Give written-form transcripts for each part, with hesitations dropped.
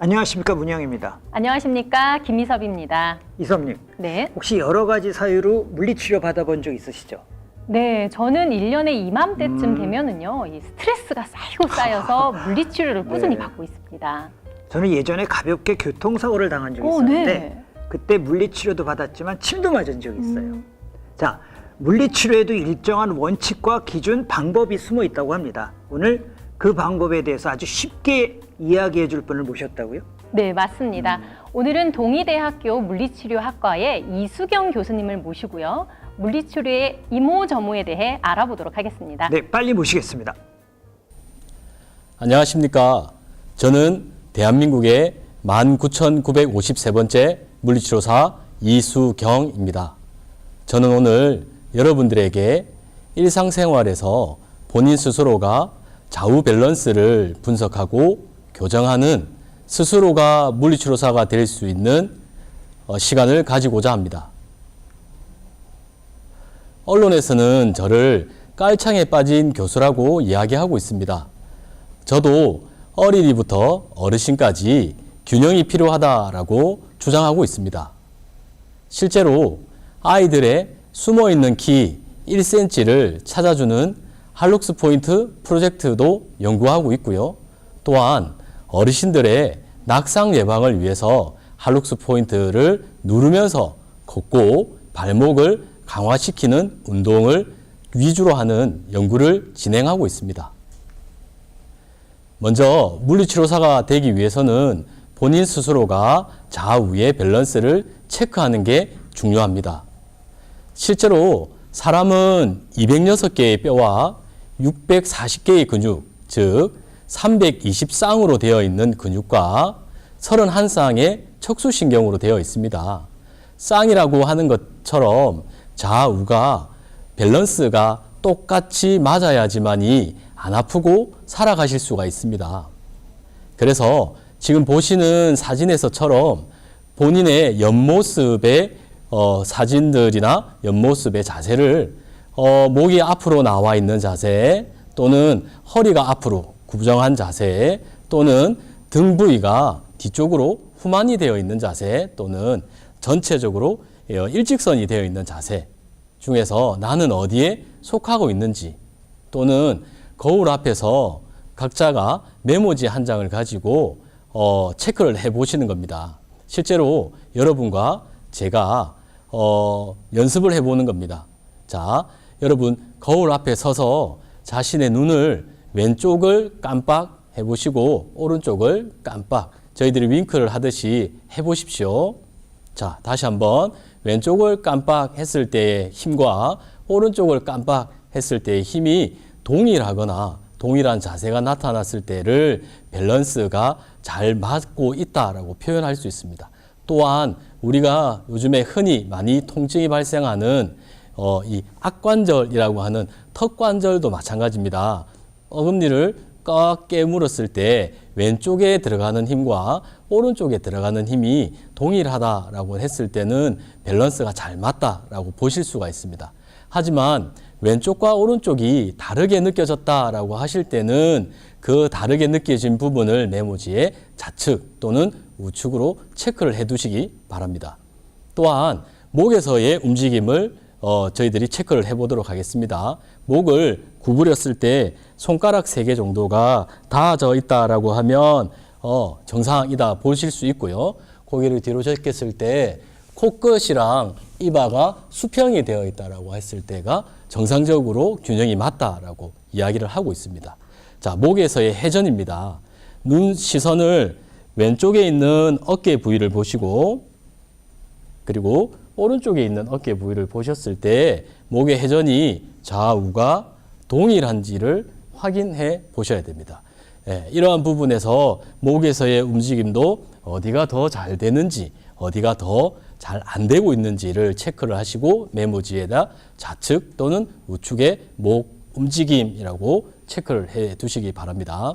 안녕하십니까, 문영입니다. 안녕하십니까, 김희섭입니다. 이섭님, 네. 혹시 여러 가지 사유로 물리치료 받아본 적 있으시죠? 네, 저는 1년에 이맘때쯤 되면은요, 이 스트레스가 쌓이고 쌓여서 물리치료를 꾸준히 네. 받고 있습니다. 저는 예전에 가볍게 교통사고를 당한 적이 있었는데 네. 그때 물리치료도 받았지만 침도 맞은 적이 있어요. 자, 물리치료에도 일정한 원칙과 기준, 방법이 숨어 있다고 합니다. 오늘 그 방법에 대해서 아주 쉽게 이야기해 줄 분을 모셨다고요? 네, 맞습니다. 오늘은 동의대학교 물리치료학과의 이수경 교수님을 모시고요. 물리치료의 이모저모에 대해 알아보도록 하겠습니다. 네, 빨리 모시겠습니다. 안녕하십니까. 저는 대한민국의 19,953번째 물리치료사 이수경입니다. 저는 오늘 여러분들에게 일상생활에서 본인 스스로가 좌우 밸런스를 분석하고 교정하는 스스로가 물리치료사가 될 수 있는 시간을 가지고자 합니다. 언론에서는 저를 깔창에 빠진 교수라고 이야기하고 있습니다. 저도 어린이부터 어르신까지 균형이 필요하다라고 주장하고 있습니다. 실제로 아이들의 숨어있는 키 1cm를 찾아주는 할록스 포인트 프로젝트도 연구하고 있고요. 또한 어르신들의 낙상 예방을 위해서 할록스 포인트를 누르면서 걷고 발목을 강화시키는 운동을 위주로 하는 연구를 진행하고 있습니다. 먼저 물리치료사가 되기 위해서는 본인 스스로가 좌우의 밸런스를 체크하는 게 중요합니다. 실제로 사람은 206개의 뼈와 640개의 근육, 즉 320쌍으로 되어 있는 근육과 31쌍의 척수신경으로 되어 있습니다. 쌍이라고 하는 것처럼 좌우가 밸런스가 똑같이 맞아야지만이 안 아프고 살아가실 수가 있습니다. 그래서 지금 보시는 사진에서처럼 본인의 옆모습의 사진들이나 옆모습의 자세를 목이 앞으로 나와 있는 자세 또는 허리가 앞으로 구부정한 자세 또는 등 부위가 뒤쪽으로 후만이 되어 있는 자세 또는 전체적으로 일직선이 되어 있는 자세 중에서 나는 어디에 속하고 있는지 또는 거울 앞에서 각자가 메모지 한 장을 가지고 체크를 해 보시는 겁니다. 실제로 여러분과 제가 연습을 해 보는 겁니다. 자, 여러분 거울 앞에 서서 자신의 눈을 왼쪽을 깜빡 해보시고 오른쪽을 깜빡, 저희들이 윙크를 하듯이 해보십시오. 자, 다시 한번 왼쪽을 깜빡 했을 때의 힘과 오른쪽을 깜빡 했을 때의 힘이 동일하거나 동일한 자세가 나타났을 때를 밸런스가 잘 맞고 있다라고 표현할 수 있습니다. 또한 우리가 요즘에 흔히 많이 통증이 발생하는 이 악관절이라고 하는 턱관절도 마찬가지입니다. 어금니를 꽉 깨물었을 때 왼쪽에 들어가는 힘과 오른쪽에 들어가는 힘이 동일하다라고 했을 때는 밸런스가 잘 맞다라고 보실 수가 있습니다. 하지만 왼쪽과 오른쪽이 다르게 느껴졌다라고 하실 때는 그 다르게 느껴진 부분을 메모지에 좌측 또는 우측으로 체크를 해 두시기 바랍니다. 또한 목에서의 움직임을 저희들이 체크를 해 보도록 하겠습니다. 목을 구부렸을 때 손가락 3개 정도가 닿아져 있다라고 하면 정상이다 보실 수 있고요. 고개를 뒤로 제꼈을 때 코끝이랑 이마가 수평이 되어 있다라고 했을 때가 정상적으로 균형이 맞다라고 이야기를 하고 있습니다. 자, 목에서의 회전입니다. 눈 시선을 왼쪽에 있는 어깨 부위를 보시고 그리고 오른쪽에 있는 어깨 부위를 보셨을 때 목의 회전이 좌우가 동일한지를 확인해 보셔야 됩니다. 이러한 부분에서 목에서의 움직임도 어디가 더 잘 되는지 어디가 더 잘 안 되고 있는지를 체크를 하시고 메모지에다 좌측 또는 우측의 목 움직임이라고 체크를 해 두시기 바랍니다.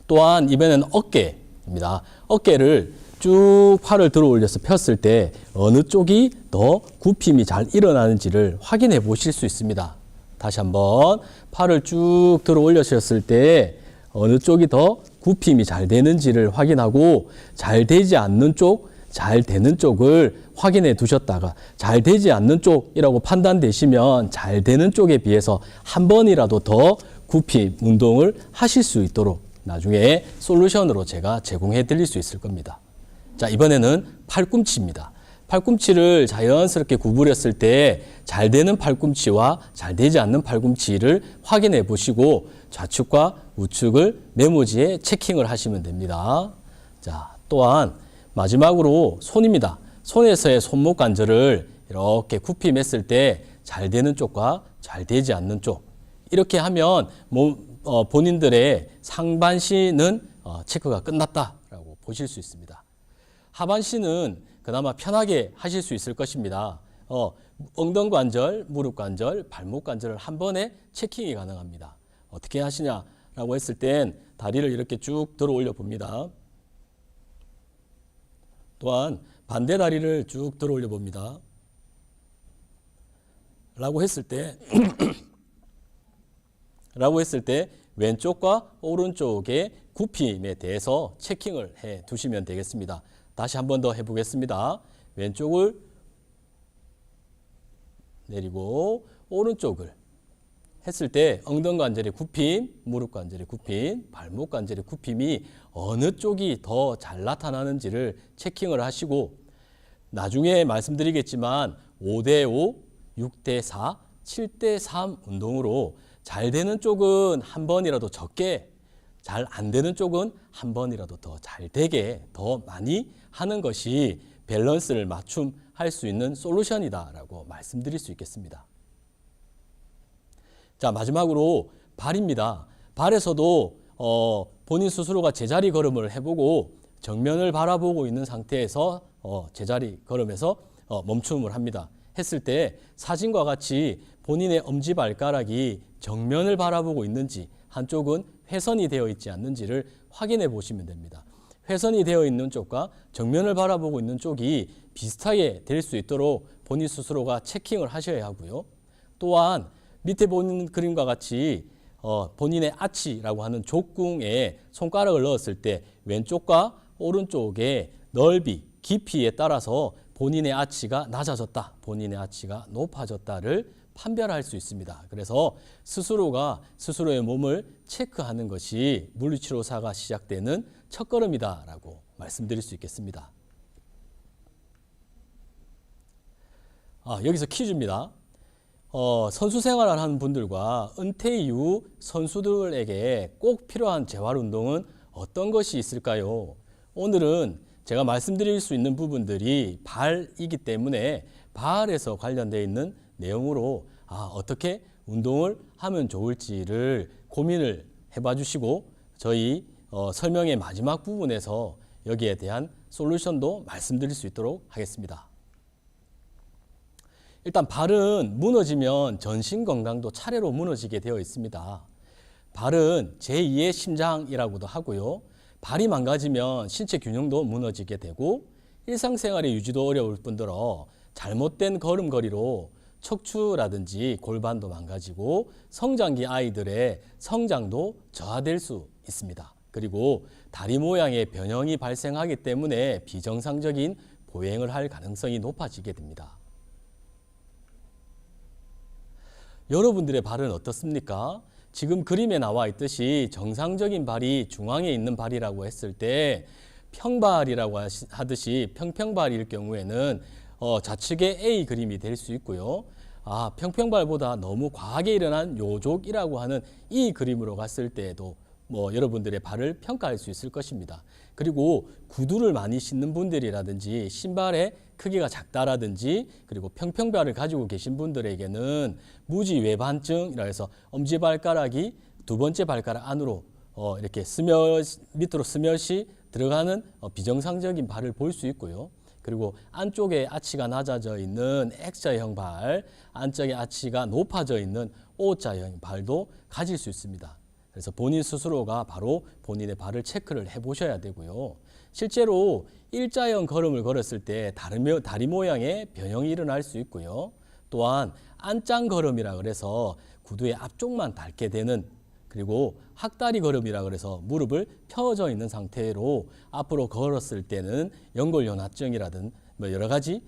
또한 이번에는 어깨입니다. 어깨를 쭉 팔을 들어 올려서 폈을 때 어느 쪽이 더 굽힘이 잘 일어나는지를 확인해 보실 수 있습니다. 다시 한번 팔을 쭉 들어 올리셨을 때 어느 쪽이 더 굽힘이 잘 되는지를 확인하고 잘 되지 않는 쪽, 잘 되는 쪽을 확인해 두셨다가 잘 되지 않는 쪽이라고 판단되시면 잘 되는 쪽에 비해서 한 번이라도 더 굽힘 운동을 하실 수 있도록 나중에 솔루션으로 제가 제공해 드릴 수 있을 겁니다. 자, 이번에는 팔꿈치입니다. 팔꿈치를 자연스럽게 구부렸을 때 잘 되는 팔꿈치와 잘 되지 않는 팔꿈치를 확인해 보시고 좌측과 우측을 메모지에 체킹을 하시면 됩니다. 자, 또한 마지막으로 손입니다. 손에서의 손목 관절을 이렇게 굽힘했을 때 잘 되는 쪽과 잘 되지 않는 쪽 이렇게 하면 본인들의 상반신은 체크가 끝났다라고 보실 수 있습니다. 하반신은 그나마 편하게 하실 수 있을 것입니다. 엉덩이 관절, 무릎 관절, 발목 관절을 한 번에 체킹이 가능합니다. 어떻게 하시냐라고 했을 땐 다리를 이렇게 쭉 들어 올려 봅니다. 또한 반대 다리를 쭉 들어 올려 봅니다. 라고 했을 때 왼쪽과 오른쪽의 굽힘에 대해서 체킹을 해 두시면 되겠습니다. 다시 한 번 더 해보겠습니다. 왼쪽을 내리고 오른쪽을 했을 때 엉덩이 관절의 굽힘, 무릎 관절의 굽힘, 발목 관절의 굽힘이 어느 쪽이 더 잘 나타나는지를 체킹을 하시고 나중에 말씀드리겠지만 5대5, 6대4, 7대3 운동으로 잘 되는 쪽은 한 번이라도 적게 잘 안 되는 쪽은 한 번이라도 더 잘 되게 더 많이 하는 것이 밸런스를 맞춤할 수 있는 솔루션이다라고 말씀드릴 수 있겠습니다. 자, 마지막으로 발입니다. 발에서도 본인 스스로가 제자리 걸음을 해보고 정면을 바라보고 있는 상태에서 제자리 걸음에서 멈춤을 합니다. 했을 때 사진과 같이 본인의 엄지발가락이 정면을 바라보고 있는지 한쪽은 회선이 되어 있지 않는지를 확인해 보시면 됩니다. 회선이 되어 있는 쪽과 정면을 바라보고 있는 쪽이 비슷하게 될 수 있도록 본인 스스로가 체킹을 하셔야 하고요. 또한 밑에 보는 그림과 같이 본인의 아치라고 하는 족궁에 손가락을 넣었을 때 왼쪽과 오른쪽의 넓이, 깊이에 따라서 본인의 아치가 낮아졌다, 본인의 아치가 높아졌다를 판별할 수 있습니다. 그래서 스스로가 스스로의 몸을 체크하는 것이 물리치료사가 시작되는 첫걸음이다라고 말씀드릴 수 있겠습니다. 여기서 퀴즈입니다. 선수 생활을 하는 분들과 은퇴 이후 선수들에게 꼭 필요한 재활 운동은 어떤 것이 있을까요? 오늘은 제가 말씀드릴 수 있는 부분들이 발이기 때문에 발에서 관련되어 있는 내용으로 어떻게 운동을 하면 좋을지를 고민을 해봐 주시고 저희 설명의 마지막 부분에서 여기에 대한 솔루션도 말씀드릴 수 있도록 하겠습니다. 일단 발은 무너지면 전신 건강도 차례로 무너지게 되어 있습니다. 발은 제2의 심장이라고도 하고요. 발이 망가지면 신체 균형도 무너지게 되고 일상생활의 유지도 어려울 뿐더러 잘못된 걸음걸이로 척추라든지 골반도 망가지고 성장기 아이들의 성장도 저하될 수 있습니다. 그리고 다리 모양의 변형이 발생하기 때문에 비정상적인 보행을 할 가능성이 높아지게 됩니다. 여러분들의 발은 어떻습니까? 지금 그림에 나와 있듯이 정상적인 발이 중앙에 있는 발이라고 했을 때 평발이라고 하듯이 평평발일 경우에는 좌측에 A 그림이 될 수 있고요. 평평발보다 너무 과하게 일어난 요족이라고 하는 이 그림으로 갔을 때에도 여러분들의 발을 평가할 수 있을 것입니다. 그리고 구두를 많이 신는 분들이라든지 신발의 크기가 작다라든지 그리고 평평발을 가지고 계신 분들에게는 무지 외반증이라 해서 엄지발가락이 두 번째 발가락 안으로 이렇게 밑으로 스며시 들어가는 비정상적인 발을 볼 수 있고요. 그리고 안쪽에 아치가 낮아져 있는 X자형 발, 안쪽에 아치가 높아져 있는 O자형 발도 가질 수 있습니다. 그래서 본인 스스로가 바로 본인의 발을 체크를 해보셔야 되고요. 실제로 일자형 걸음을 걸었을 때 다리 모양의 변형이 일어날 수 있고요. 또한 안짱 걸음이라 그래서 구두의 앞쪽만 닳게 되는 그리고 학다리 걸음이라 그래서 무릎을 펴져 있는 상태로 앞으로 걸었을 때는 연골연화증이라든 뭐 여러 가지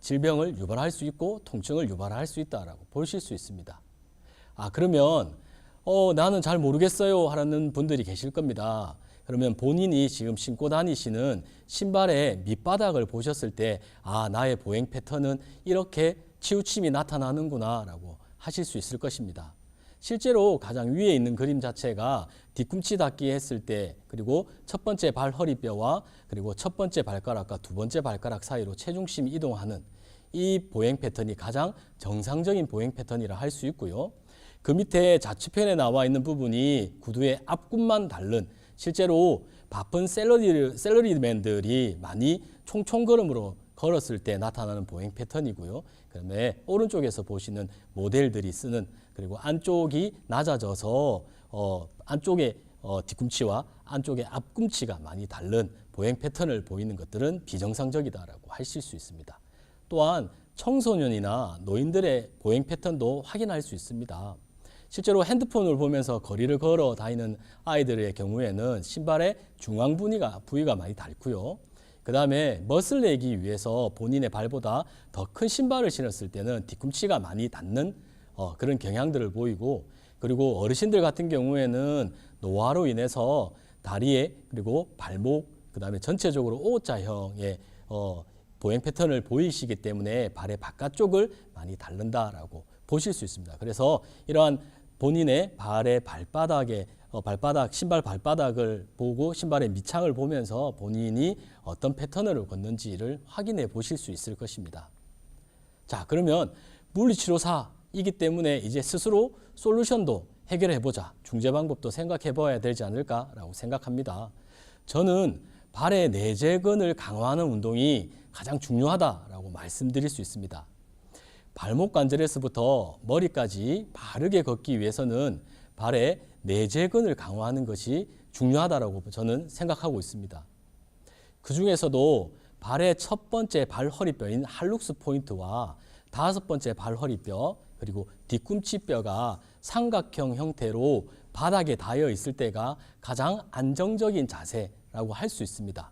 질병을 유발할 수 있고 통증을 유발할 수 있다라고 보실 수 있습니다. 그러면 나는 잘 모르겠어요 하는 분들이 계실 겁니다. 그러면 본인이 지금 신고 다니시는 신발의 밑바닥을 보셨을 때 나의 보행 패턴은 이렇게 치우침이 나타나는구나 라고 하실 수 있을 것입니다. 실제로 가장 위에 있는 그림 자체가 뒤꿈치 닫기 했을 때 그리고 첫 번째 발 허리뼈와 그리고 첫 번째 발가락과 두 번째 발가락 사이로 체중심이 이동하는 이 보행 패턴이 가장 정상적인 보행 패턴이라 할 수 있고요. 그 밑에 좌측편에 나와 있는 부분이 구두의 앞굽만 닳는 실제로 바쁜 샐러리맨들이 많이 총총걸음으로 걸었을 때 나타나는 보행 패턴이고요. 그다음에 오른쪽에서 보시는 모델들이 쓰는 그리고 안쪽이 낮아져서 안쪽에 뒤꿈치와 안쪽에 앞꿈치가 많이 다른 보행 패턴을 보이는 것들은 비정상적이다라고 하실 수 있습니다. 또한 청소년이나 노인들의 보행 패턴도 확인할 수 있습니다. 실제로 핸드폰을 보면서 거리를 걸어 다니는 아이들의 경우에는 신발의 중앙 부위가 많이 닳고요. 그 다음에 멋을 내기 위해서 본인의 발보다 더 큰 신발을 신었을 때는 뒤꿈치가 많이 닿는 그런 경향들을 보이고, 그리고 어르신들 같은 경우에는 노화로 인해서 다리에 그리고 발목 그 다음에 전체적으로 O자형의 보행 패턴을 보이시기 때문에 발의 바깥쪽을 많이 닳는다라고 보실 수 있습니다. 그래서 이러한 본인의 발의 신발 발바닥을 보고 신발의 밑창을 보면서 본인이 어떤 패턴을 걷는지를 확인해 보실 수 있을 것입니다. 자, 그러면 물리치료사이기 때문에 이제 스스로 솔루션도 해결해 보자, 중재 방법도 생각해 봐야 되지 않을까라고 생각합니다. 저는 발의 내재근을 강화하는 운동이 가장 중요하다라고 말씀드릴 수 있습니다. 발목 관절에서부터 머리까지 바르게 걷기 위해서는 발의 내재근을 강화하는 것이 중요하다고 저는 생각하고 있습니다. 그 중에서도 발의 첫 번째 발 허리뼈인 할룩스 포인트와 다섯 번째 발 허리뼈 그리고 뒤꿈치뼈가 삼각형 형태로 바닥에 닿아 있을 때가 가장 안정적인 자세라고 할 수 있습니다.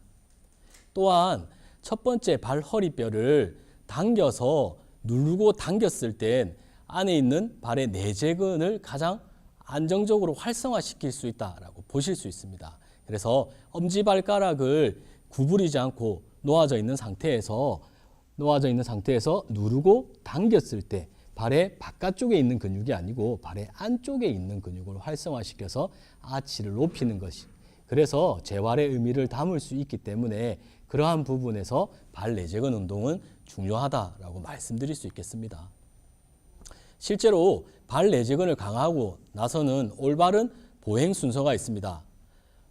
또한 첫 번째 발 허리뼈를 당겨서 누르고 당겼을 땐 안에 있는 발의 내재근을 가장 안정적으로 활성화시킬 수 있다라고 보실 수 있습니다. 그래서 엄지발가락을 구부리지 않고 놓아져 있는 상태에서 누르고 당겼을 때 발의 바깥쪽에 있는 근육이 아니고 발의 안쪽에 있는 근육을 활성화시켜서 아치를 높이는 것이, 그래서 재활의 의미를 담을 수 있기 때문에 그러한 부분에서 발 내재근 운동은 중요하다라고 말씀드릴 수 있겠습니다. 실제로 발 내재근을 강화하고 나서는 올바른 보행 순서가 있습니다.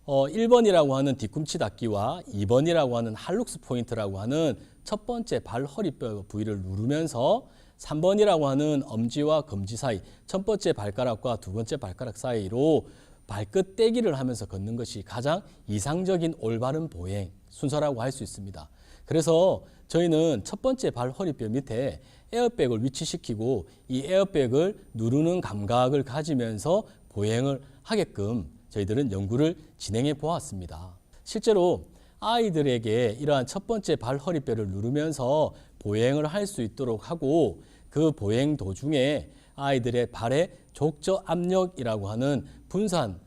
1번이라고 하는 뒤꿈치 닫기와 2번이라고 하는 할룩스 포인트라고 하는 첫 번째 발 허리뼈 부위를 누르면서 3번이라고 하는 엄지와 검지 사이, 첫 번째 발가락과 두 번째 발가락 사이로 발끝 떼기를 하면서 걷는 것이 가장 이상적인 올바른 보행 순서라고 할 수 있습니다. 그래서 저희는 첫 번째 발 허리뼈 밑에 에어백을 위치시키고 이 에어백을 누르는 감각을 가지면서 보행을 하게끔 저희들은 연구를 진행해 보았습니다. 실제로 아이들에게 이러한 첫 번째 발 허리뼈를 누르면서 보행을 할 수 있도록 하고, 그 보행 도중에 아이들의 발의 족저 압력이라고 하는 분산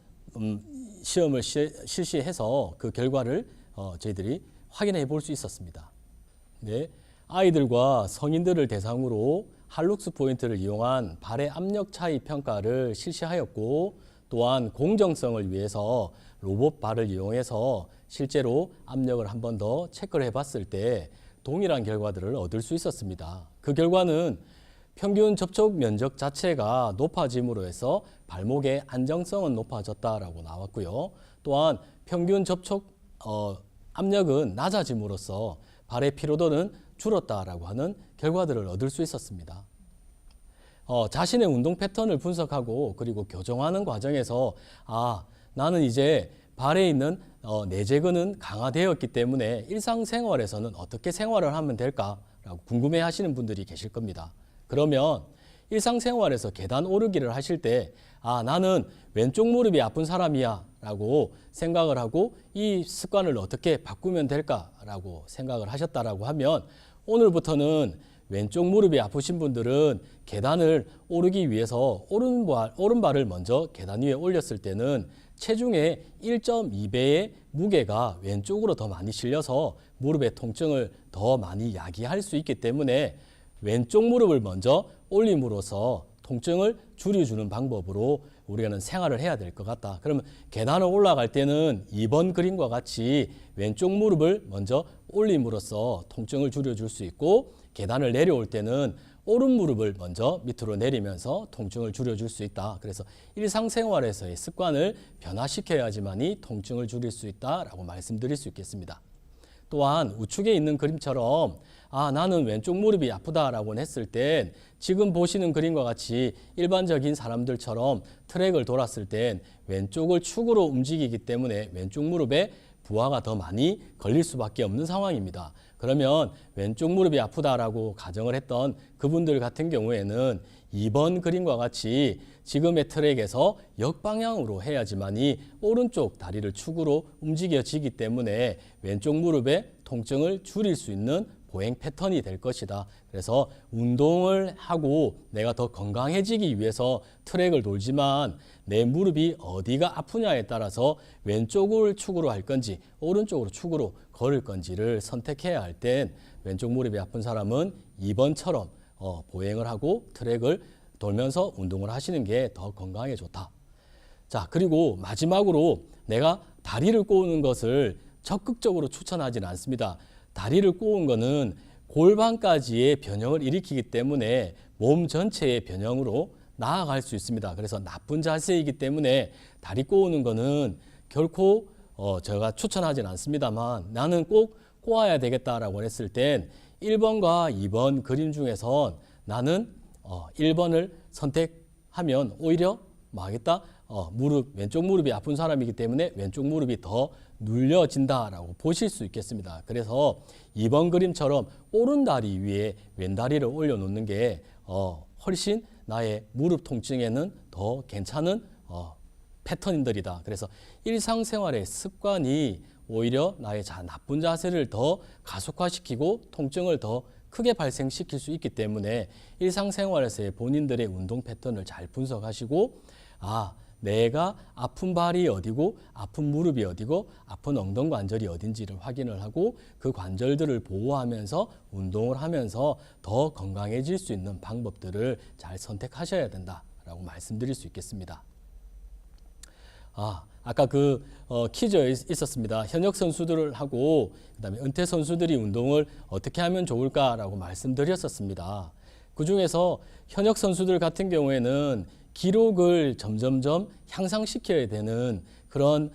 시험을 실시해서 그 결과를 저희들이 확인해 볼 수 있었습니다. 네, 아이들과 성인들을 대상으로 할룩스 포인트를 이용한 발의 압력 차이 평가를 실시하였고, 또한 공정성을 위해서 로봇 발을 이용해서 실제로 압력을 한 번 더 체크를 해봤을 때 동일한 결과들을 얻을 수 있었습니다. 그 결과는 평균 접촉 면적 자체가 높아짐으로 해서 발목의 안정성은 높아졌다라고 나왔고요. 또한 평균 접촉 압력은 낮아짐으로써 발의 피로도는 줄었다라고 하는 결과들을 얻을 수 있었습니다. 자신의 운동 패턴을 분석하고 그리고 교정하는 과정에서 나는 이제 발에 있는 내재근은 강화되었기 때문에 일상생활에서는 어떻게 생활을 하면 될까라고 궁금해 하시는 분들이 계실 겁니다. 그러면 일상생활에서 계단 오르기를 하실 때 나는 왼쪽 무릎이 아픈 사람이야 라고 생각을 하고 이 습관을 어떻게 바꾸면 될까라고 생각을 하셨다라고 하면 오늘부터는 왼쪽 무릎이 아프신 분들은 계단을 오르기 위해서 오른발을 먼저 계단 위에 올렸을 때는 체중의 1.2배의 무게가 왼쪽으로 더 많이 실려서 무릎의 통증을 더 많이 야기할 수 있기 때문에 왼쪽 무릎을 먼저 올림으로써 통증을 줄여주는 방법으로 우리는 생활을 해야 될 것 같다. 그러면 계단을 올라갈 때는 2번 그림과 같이 왼쪽 무릎을 먼저 올림으로써 통증을 줄여줄 수 있고 계단을 내려올 때는 오른 무릎을 먼저 밑으로 내리면서 통증을 줄여줄 수 있다. 그래서 일상생활에서의 습관을 변화시켜야지만이 통증을 줄일 수 있다라고 말씀드릴 수 있겠습니다. 또한 우측에 있는 그림처럼 나는 왼쪽 무릎이 아프다라고 했을 땐 지금 보시는 그림과 같이 일반적인 사람들처럼 트랙을 돌았을 땐 왼쪽을 축으로 움직이기 때문에 왼쪽 무릎에 부하가 더 많이 걸릴 수밖에 없는 상황입니다. 그러면 왼쪽 무릎이 아프다라고 가정을 했던 그분들 같은 경우에는 2번 그림과 같이 지금의 트랙에서 역방향으로 해야지만이 오른쪽 다리를 축으로 움직여지기 때문에 왼쪽 무릎의 통증을 줄일 수 있는 보행 패턴이 될 것이다. 그래서 운동을 하고 내가 더 건강해지기 위해서 트랙을 돌지만 내 무릎이 어디가 아프냐에 따라서 왼쪽을 축으로 할 건지 오른쪽으로 축으로 걸을 건지를 선택해야 할 땐 왼쪽 무릎이 아픈 사람은 2번처럼 보행을 하고 트랙을 돌면서 운동을 하시는 게 더 건강에 좋다. 자, 그리고 마지막으로 내가 다리를 꼬는 것을 적극적으로 추천하지는 않습니다. 다리를 꼬은 거는 골반까지의 변형을 일으키기 때문에 몸 전체의 변형으로 나아갈 수 있습니다. 그래서 나쁜 자세이기 때문에 다리 꼬우는 거는 결코 제가 추천하지는 않습니다만 나는 꼭 꼬아야 되겠다라고 했을 땐 1번과 2번 그림 중에선 나는 1번을 선택하면 오히려 왼쪽 무릎이 아픈 사람이기 때문에 왼쪽 무릎이 더 눌려진다라고 보실 수 있겠습니다. 그래서 2번 그림처럼 오른 다리 위에 왼 다리를 올려놓는 게 훨씬 나의 무릎 통증에는 더 괜찮은 패턴들이다. 그래서 일상생활의 습관이 오히려 나의 나쁜 자세를 더 가속화시키고 통증을 더 크게 발생시킬 수 있기 때문에 일상생활에서의 본인들의 운동 패턴을 잘 분석하시고 내가 아픈 발이 어디고 아픈 무릎이 어디고 아픈 엉덩관절이 어딘지를 확인을 하고 그 관절들을 보호하면서 운동을 하면서 더 건강해질 수 있는 방법들을 잘 선택하셔야 된다라고 말씀드릴 수 있겠습니다. 아까 퀴즈에 있었습니다. 현역 선수들을 하고 그다음에 은퇴 선수들이 운동을 어떻게 하면 좋을까라고 말씀드렸었습니다. 그중에서 현역 선수들 같은 경우에는 기록을 점점점 향상시켜야 되는 그런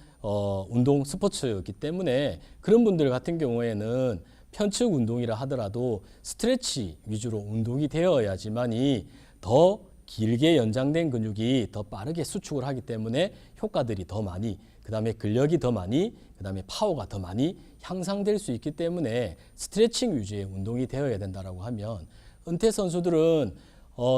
운동 스포츠이기 때문에 그런 분들 같은 경우에는 편측 운동이라 하더라도 스트레치 위주로 운동이 되어야지만이 더 길게 연장된 근육이 더 빠르게 수축을 하기 때문에 효과들이 더 많이, 그 다음에 근력이 더 많이, 그 다음에 파워가 더 많이 향상될 수 있기 때문에 스트레칭 위주의 운동이 되어야 된다라고 하면 은퇴 선수들은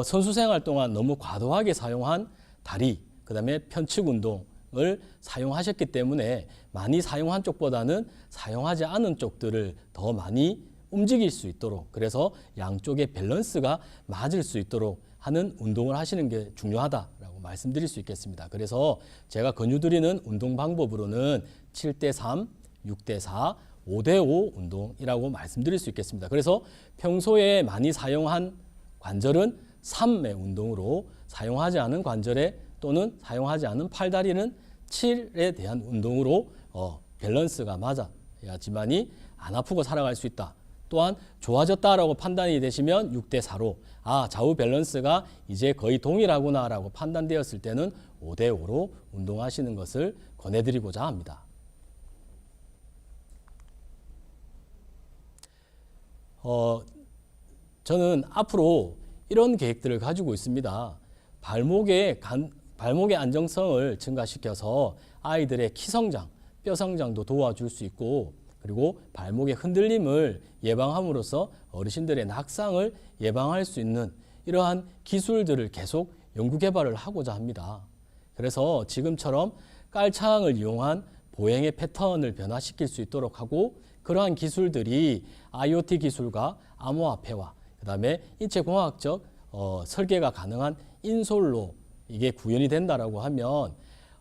선수 생활 동안 너무 과도하게 사용한 다리, 그 다음에 편측 운동을 사용하셨기 때문에 많이 사용한 쪽보다는 사용하지 않은 쪽들을 더 많이 움직일 수 있도록, 그래서 양쪽의 밸런스가 맞을 수 있도록 하는 운동을 하시는 게 중요하다라고 말씀드릴 수 있겠습니다. 그래서 제가 권유드리는 운동 방법으로는 7대3, 6대4, 5대5 운동이라고 말씀드릴 수 있겠습니다. 그래서 평소에 많이 사용한 관절은 3의 운동으로, 사용하지 않은 관절에 또는 사용하지 않은 팔다리는 7에 대한 운동으로 밸런스가 맞아야지만이 안 아프고 살아갈 수 있다. 또한 좋아졌다라고 판단이 되시면 6대4로 좌우 밸런스가 이제 거의 동일하구나라고 판단되었을 때는 5대5로 운동하시는 것을 권해드리고자 합니다. 저는 앞으로 이런 계획들을 가지고 있습니다. 발목의 안정성을 증가시켜서 아이들의 키 성장, 뼈 성장도 도와줄 수 있고, 그리고 발목의 흔들림을 예방함으로써 어르신들의 낙상을 예방할 수 있는 이러한 기술들을 계속 연구 개발을 하고자 합니다. 그래서 지금처럼 깔창을 이용한 보행의 패턴을 변화시킬 수 있도록 하고 그러한 기술들이 IoT 기술과 암호화폐와 그다음에 인체공학적 설계가 가능한 인솔로 이게 구현이 된다라고 하면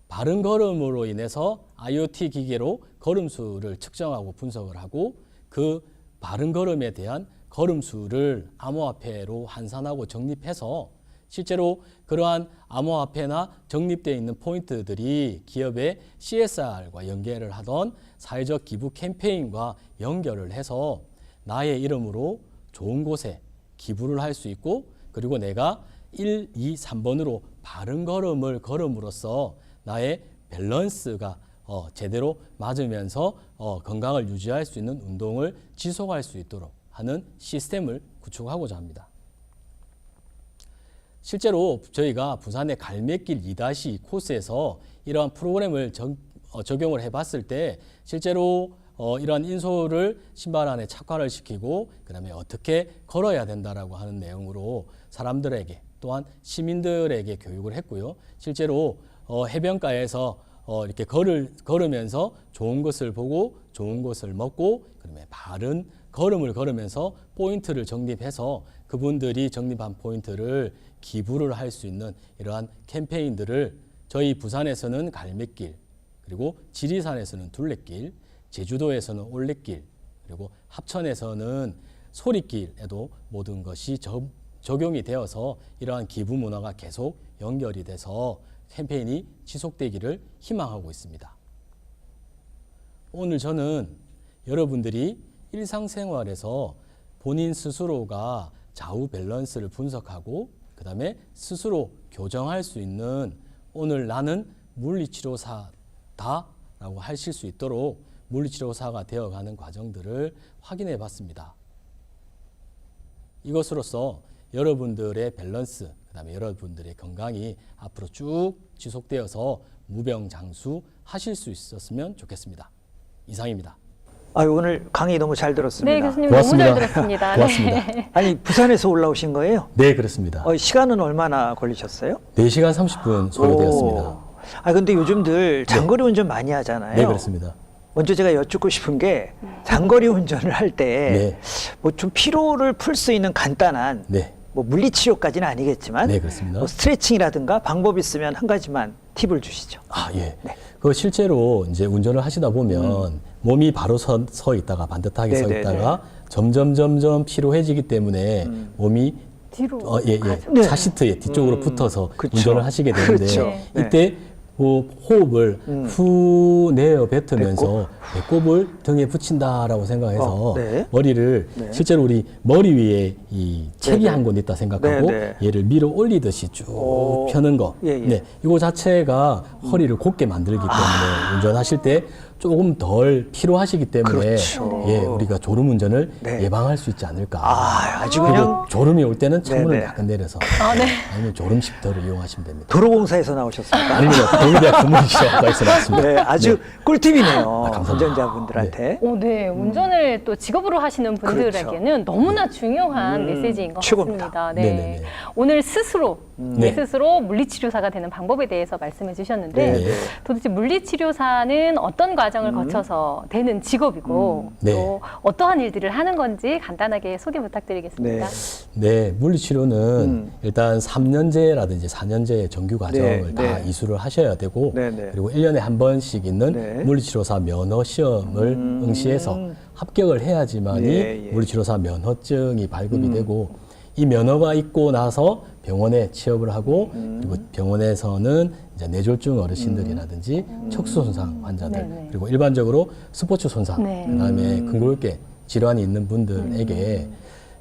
바른 걸음으로 인해서 IoT 기계로 걸음수를 측정하고 분석을 하고 그 바른 걸음에 대한 걸음수를 암호화폐로 환산하고 적립해서 실제로 그러한 암호화폐나 적립되어 있는 포인트들이 기업의 CSR과 연계를 하던 사회적 기부 캠페인과 연결을 해서 나의 이름으로 좋은 곳에 기부를 할 수 있고 그리고 내가 1, 2, 3번으로 바른 걸음을 걸음으로써 나의 밸런스가 제대로 맞으면서 건강을 유지할 수 있는 운동을 지속할 수 있도록 하는 시스템을 구축하고자 합니다. 실제로 저희가 부산의 갈매길 2-2 코스에서 이러한 프로그램을 적용을 해봤을 때 실제로 이러한 인솔을 신발 안에 착화를 시키고 그다음에 어떻게 걸어야 된다라고 하는 내용으로 사람들에게 또한 시민들에게 교육을 했고요. 실제로 해변가에서 이렇게 걸으면서 좋은 것을 보고 좋은 것을 먹고 그다음에 바른 걸음을 걸으면서 포인트를 적립해서 그분들이 적립한 포인트를 기부를 할 수 있는 이러한 캠페인들을 저희 부산에서는 갈매길 그리고 지리산에서는 둘레길 제주도에서는 올레길 그리고 합천에서는 소리길에도 모든 것이 적용이 되어서 이러한 기부 문화가 계속 연결이 돼서 캠페인이 지속되기를 희망하고 있습니다. 오늘 저는 여러분들이 일상생활에서 본인 스스로가 좌우 밸런스를 분석하고 그 다음에 스스로 교정할 수 있는 오늘 나는 물리치료사다 라고 하실 수 있도록 물리치료사가 되어가는 과정들을 확인해 봤습니다. 이것으로써 여러분들의 밸런스, 그 다음에 여러분들의 건강이 앞으로 쭉 지속되어서 무병장수 하실 수 있었으면 좋겠습니다. 이상입니다. 오늘 강의 너무 잘 들었습니다. 네, 교수님 고맙습니다. 너무 잘 들었습니다. 고맙습니다. 네. 아니 부산에서 올라오신 거예요? 네, 그렇습니다. 시간은 얼마나 걸리셨어요? 4시간 30분 소요되었습니다. 근데 요즘들 장거리 운전 많이 하잖아요. 네, 그렇습니다. 먼저 제가 여쭙고 싶은 게 장거리 운전을 할 때 뭐 좀 피로를 풀 수 있는 간단한 네. 뭐 물리치료까지는 아니겠지만 네, 그렇습니다. 뭐 스트레칭이라든가 방법 있으면 한 가지만 팁을 주시죠. 예. 네. 그 실제로 이제 운전을 하시다 보면 몸이 바로 서 있다가 반듯하게 서 네네네. 있다가 점점 피로해지기 때문에 몸이 뒤로 네. 차시트에 뒤쪽으로 붙어서 그쵸. 운전을 하시게 되는데 그렇죠. 네. 이때 호흡을 후 내어 뱉으면서 배꼽을 등에 붙인다라고 생각해서 네. 머리를 네. 실제로 우리 머리 위에 이 책이 네네. 한 권 있다 생각하고 네네. 얘를 밀어 올리듯이 쭉 펴는 거. 예. 네, 이거 자체가 허리를 곧게 만들기 때문에 운전하실 때 조금 덜 피로하시기 때문에 그렇죠. 우리가 졸음 운전을 네. 예방할 수 있지 않을까. 아주 그리고 그냥 졸음이 올 때는 창문을 네네. 약간 내려서 네. 아니면 졸음 식터를 이용하시면 됩니다. 도로공사에서 나오셨습니까? 아닙니다. 동의대학 국문시험과에서 나왔습니다. 네, 아주 꿀팁이네요. 감사합니다. 운전자분들한테. 네, 운전을 또 직업으로 하시는 분들에게는 너무나 중요한 메시지인 것 최고입니다. 같습니다. 네. 네네네. 오늘 스스로 내 네. 스스로 물리치료사가 되는 방법에 대해서 말씀해 주셨는데 네. 도대체 물리치료사는 어떤 과정을 거쳐서 되는 직업이고 네. 또 어떠한 일들을 하는 건지 간단하게 소개 부탁드리겠습니다. 네, 물리치료는 일단 3년제라든지 4년제 정규 과정을 네, 다 네. 이수를 하셔야 되고 네, 네. 그리고 1년에 한 번씩 있는 네. 물리치료사 면허 시험을 응시해서 합격을 해야지만이 예, 예. 물리치료사 면허증이 발급이 되고 이 면허가 있고 나서 병원에 취업을 하고 그리고 병원에서는 이제 뇌졸중 어르신들이라든지 척수 손상 환자들 네네. 그리고 일반적으로 스포츠 손상 네. 그다음에 근골격 질환이 있는 분들에게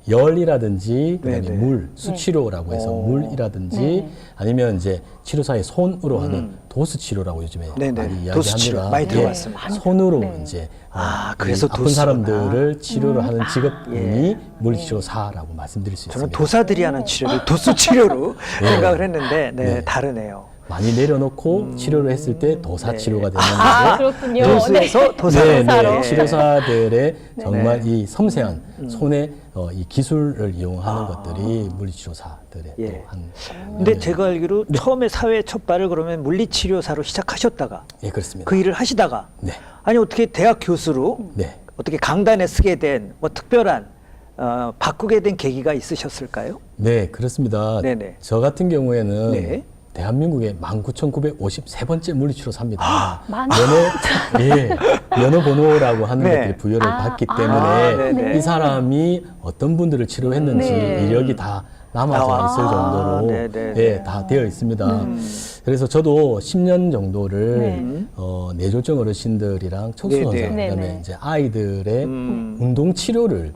열이라든지 그다음에 네네. 물 수치료라고 해서 물이라든지 네. 아니면 이제 치료사의 손으로 하는 도수 치료라고 요즘에 네네. 많이 도수 치료 이야기합니다. 많이 예, 들어봤습니다. 손으로 네. 이제 그래서 아픈 도수구나. 사람들을 치료를 하는 직업군이 예. 물리치료사라고 말씀드릴 수 저는 있습니다. 도사들이 하는 치료를 도수 치료로 네. 생각을 했는데 네. 다르네요. 많이 내려놓고 치료를 했을 때 도사 네. 치료가 되는 아, 건데 그렇군요. 교수에서 도사로. 네, 도사로. 네. 치료사들의 정말 네. 이 섬세한 손의 이 기술을 이용하는 것들이 물리치료사들의 예. 또 한. 근데 제가 알기로 처음에 사회 첫 발을 그러면 물리치료사로 시작하셨다가 예, 그렇습니다. 그 일을 하시다가 네. 아니 어떻게 대학 교수로 네. 어떻게 강단에 쓰게 된 뭐 특별한 바꾸게 된 계기가 있으셨을까요? 네, 그렇습니다. 네네. 저 같은 경우에는 네. 대한민국의 19,953번째 물리치료사입니다. 면허 번호라고 하는 네. 것들이 부여를 받기 때문에 아, 네네. 이 사람이 어떤 분들을 치료했는지 네. 이력이 다 남아져 있을 정도로 네네네. 예, 다 되어 있습니다. 그래서 저도 10년 정도를 네. 뇌졸중 어르신들이랑 척수건사 네네. 그다음에 네네. 이제 아이들의 운동 치료를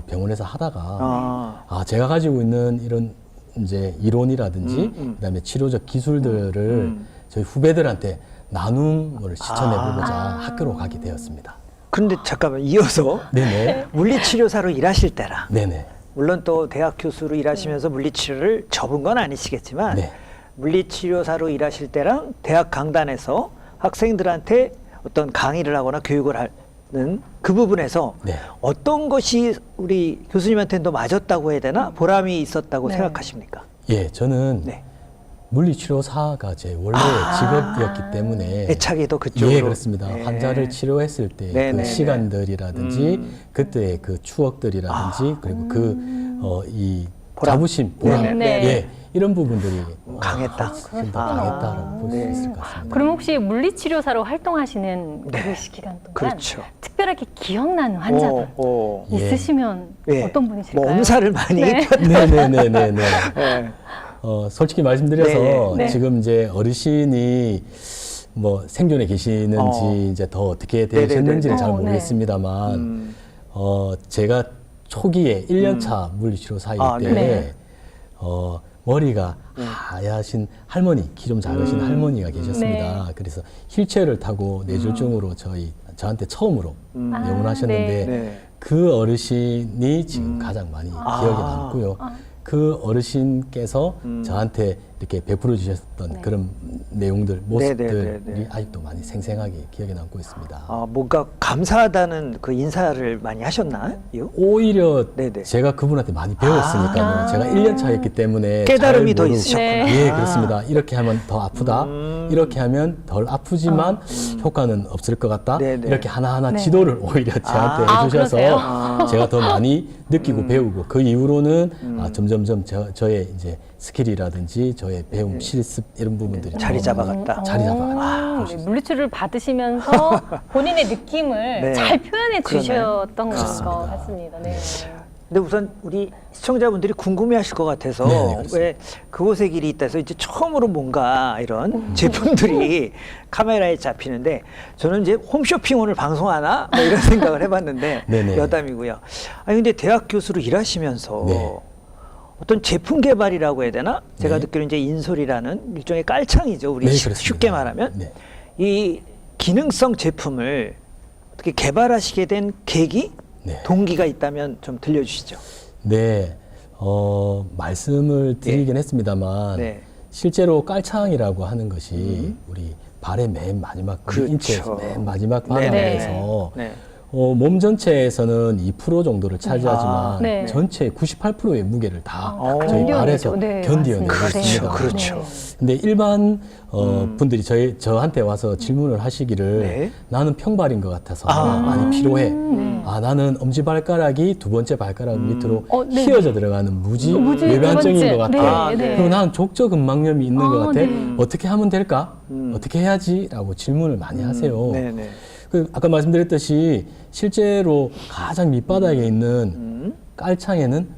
병원에서 하다가 제가 가지고 있는 이런 이제 이론이라든지 그다음에 치료적 기술들을 저희 후배들한테 나눔을 실천해보고자 학교로 가게 되었습니다. 그런데 잠깐만 이어서 네네. 물리치료사로 일하실 때랑 네네. 물론 또 대학 교수로 일하시면서 물리치료를 접은 건 아니시겠지만 네. 물리치료사로 일하실 때랑 대학 강단에서 학생들한테 어떤 강의를 하거나 교육을 하는 그 부분에서 네. 어떤 것이 우리 교수님한테는 더 맞았다고 해야 되나 보람이 있었다고 네. 생각하십니까? 예, 저는 네. 물리치료사가 제 원래 직업이었기 때문에 애착이 더 그쪽으로. 예, 그렇습니다. 네. 환자를 치료했을 때 네네네. 그 시간들이라든지 그때의 그 추억들이라든지 그리고 이 보람. 자부심, 보람, 네네. 예, 이런 부분들이 강했다. 훨씬 더 강했다라고 볼 수 있을 것 같습니다. 그럼 혹시 물리치료사로 활동하시는 네. 그 시기간 동안 그렇죠. 특별하게 기억나는 환자분 오. 예. 있으시면 예. 어떤 분이실까요? 뭐 엄살을 많이 네. 네네네네네. 네. 솔직히 말씀드려서 네. 네. 지금 이제 어르신이 뭐 생존에 계시는지 이제 더 어떻게 되셨는지는 네네네. 잘 네. 모르겠습니다만 제가 초기에 1년차 물리치료사일 아, 때 네. 머리가 하얗신 할머니, 키 좀 작으신 할머니가 계셨습니다. 네. 그래서 휠체어를 타고 뇌졸중으로 저한테 처음으로 입원하셨는데 네. 그 어르신이 지금 가장 많이 기억에 남고요. 그 어르신께서 저한테 이렇게 베풀어 주셨던 그런 내용들, 모습들이 네네네네. 아직도 많이 생생하게 기억에 남고 있습니다. 뭔가 감사하다는 그 인사를 많이 하셨나요? 오히려 네네. 제가 그분한테 많이 배웠으니까요. 제가 1년 차였기 때문에 깨달음이 잘 더 모르고 있으셨구나. 예, 그렇습니다. 이렇게 하면 더 아프다. 이렇게 하면 덜 아프지만 효과는 없을 것 같다. 네네. 이렇게 하나하나 네. 지도를 오히려 저한테 해주셔서 그러세요? 제가 더 많이 느끼고 배우고 그 이후로는 점점점 저의 이제 스킬이라든지 저의 배움 실습 이런 부분들이 자리 더 잡아갔다. 자리 잡아갔다. 네, 물리치료를 받으시면서 본인의 느낌을 네. 잘 표현해 그러네. 주셨던 것 그렇습니다. 같습니다. 네. 근데 우선 우리 시청자분들이 궁금해하실 것 같아서 네, 그렇습니다. 왜 그곳의 길이 있다 해서 이제 처음으로 뭔가 이런 제품들이 카메라에 잡히는데 저는 이제 홈쇼핑 오늘 방송하나 뭐 이런 생각을 해봤는데 네네. 여담이고요. 아니 근데 대학 교수로 일하시면서 네. 어떤 제품 개발이라고 해야 되나? 제가 네. 듣기로 이제 인솔이라는 일종의 깔창이죠. 우리 네, 그렇습니다. 쉽게 말하면 네. 이 기능성 제품을 어떻게 개발하시게 된 계기, 네. 동기가 있다면 좀 들려주시죠. 네, 말씀을 드리긴 했습니다만 네. 실제로 깔창이라고 하는 것이 우리 발의 맨 마지막 그렇죠. 인체에서 맨 마지막 네. 반응에서 네. 몸 전체에서는 2% 정도를 차지하지만 아, 네. 전체의 98%의 무게를 다 저희 견뎌내죠. 발에서 네, 견디어내고 맞습니다. 있습니다. 그렇죠. 근데 일반 분들이 저한테 와서 질문을 하시기를 네. 나는 평발인 것 같아서 많이 필요해. 나는 엄지발가락이 두 번째 발가락 밑으로 네. 휘어져 들어가는 무지 무지 외반증인 두 것 번째. 같아. 네, 네. 그리고 나는 족저근막염이 있는 것 같아. 네. 어떻게 하면 될까? 어떻게 해야지? 라고 질문을 많이 하세요. 네네. 아까 말씀드렸듯이 실제로 가장 밑바닥에 있는 깔창에는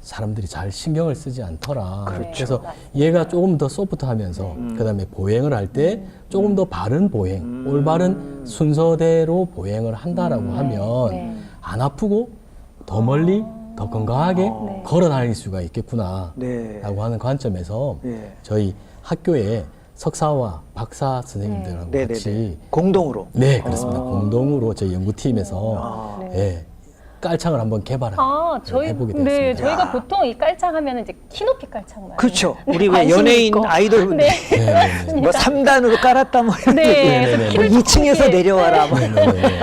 사람들이 잘 신경을 쓰지 않더라. 그렇죠. 그래서 얘가 조금 더 소프트하면서 그다음에 보행을 할 때 조금 더 바른 보행, 올바른 순서대로 보행을 한다라고 하면 네. 안 아프고 더 멀리 더 건강하게 네. 걸어 다닐 수가 있겠구나라고 네. 하는 관점에서 네. 저희 학교에 석사와 박사 선생님들하고 네네네. 같이 공동으로. 네, 그렇습니다. 공동으로 저희 연구팀에서 네. 예, 깔창을 한번 개발해 보게 되었습니다. 네, 저희가 보통 이 깔창하면 이제 키높이 깔창만. 그렇죠. 우리 왜 관심이 연예인 있고. 아이돌 네. 뭐 3단으로 깔았다 뭐 이런 네, 얘기. 그래서 키를 2층에서 높게, 내려와라 뭐.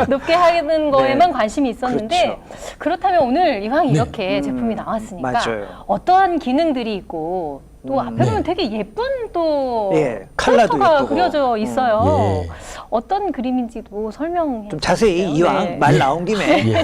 높게 하는 거에만 관심이 있었는데 그렇죠. 그렇다면 오늘 이왕 이렇게 제품이 나왔으니까 맞아요. 어떠한 기능들이 있고 또 앞에 보면 되게 예쁜 또 예, 컬러도 캐릭터가 예쁘고. 그려져 있어요. 예. 어떤 그림인지도 설명해 좀 자세히 주세요. 이왕 네. 말 나온 김에 예.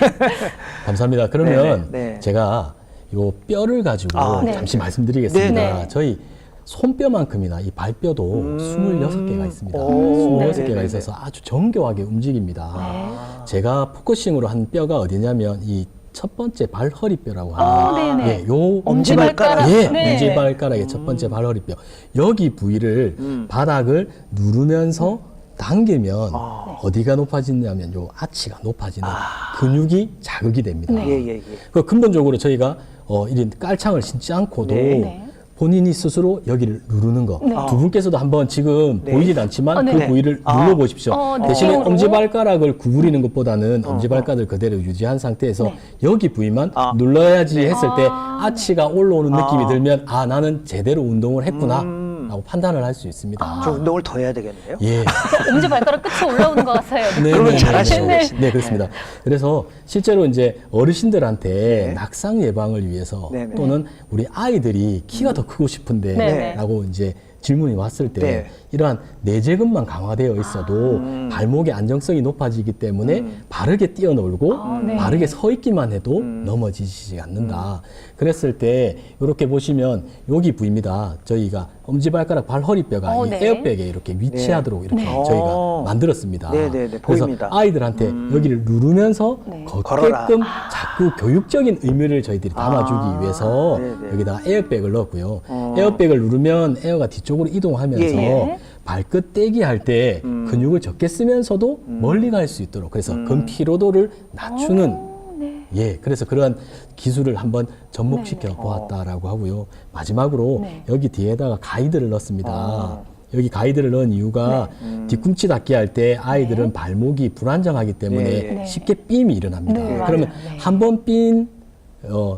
감사합니다. 그러면 네, 네. 제가 요 뼈를 가지고 아, 네. 잠시 말씀드리겠습니다. 네, 네. 저희 손뼈만큼이나 이 발뼈도 26개가 있습니다. 오, 26개가 네, 있어서 아주 정교하게 움직입니다. 네. 제가 포커싱으로 한 뼈가 어디냐면 이 첫 번째 발허리뼈라고 합니다. 네네. 예, 요 엄지발가락. 예, 네. 엄지발가락의 첫 번째 발허리뼈. 여기 부위를 바닥을 누르면서 당기면 어디가 높아지냐면 요 아치가 높아지는 근육이 자극이 됩니다. 네. 예, 예, 예. 그 근본적으로 저희가 이런 깔창을 신지 않고도 네. 네. 본인이 스스로 여기를 누르는 거. 네. 두 분께서도 한번 지금 네. 보이진 않지만 네. 그 네. 부위를 아. 눌러보십시오. 네. 대신에 느낌으로. 엄지발가락을 구부리는 것보다는 엄지발가락을 그대로 유지한 상태에서 네. 여기 부위만 아. 눌러야지 했을 때 아. 아치가 올라오는 느낌이 아. 들면 아 나는 제대로 운동을 했구나 라고 판단을 할 수 있습니다. 저 운동을 더 해야 되겠네요. 예. 엄지 발가락 끝이 올라오는 것 같아요. 네, 그러면 네, 잘하시고 네, 계시네요. 네, 그렇습니다. 그래서 실제로 이제 어르신들한테 네. 낙상 예방을 위해서 네, 네. 또는 우리 아이들이 키가 더 크고 싶은데 네, 네. 라고 이제 질문이 왔을 때 네. 이러한 내재근만 강화되어 있어도 발목의 안정성이 높아지기 때문에 바르게 뛰어놀고 네. 바르게 서 있기만 해도 넘어지지 않는다. 그랬을 때 이렇게 보시면 여기 부위입니다. 저희가 엄지발가락 발허리뼈가 이 네. 에어백에 이렇게 위치하도록 이렇게 네. 저희가 만들었습니다. 네, 네, 네, 그래서 보입니다. 아이들한테 여기를 누르면서 네. 걸어라. 걷게끔 자꾸 교육적인 의미를 저희들이 담아주기 위해서 네, 네. 여기다가 에어백을 넣었고요. 에어백을 누르면 에어가 뒤쪽으로 이동하면서 예, 예. 발끝 떼기 할 때 근육을 적게 쓰면서도 멀리 갈 수 있도록 그래서 근피로도를 낮추는 네. 예, 그래서 그러한 기술을 한번 접목시켜 보았다라고 하고요. 마지막으로 네. 여기 뒤에다가 가이드를 넣습니다. 여기 가이드를 넣은 이유가 뒤꿈치 닿기 할 때 아이들은 발목이 불안정하기 때문에 네, 네. 쉽게 삔이 일어납니다. 네, 그러면 맞아요. 네. 한 번 삔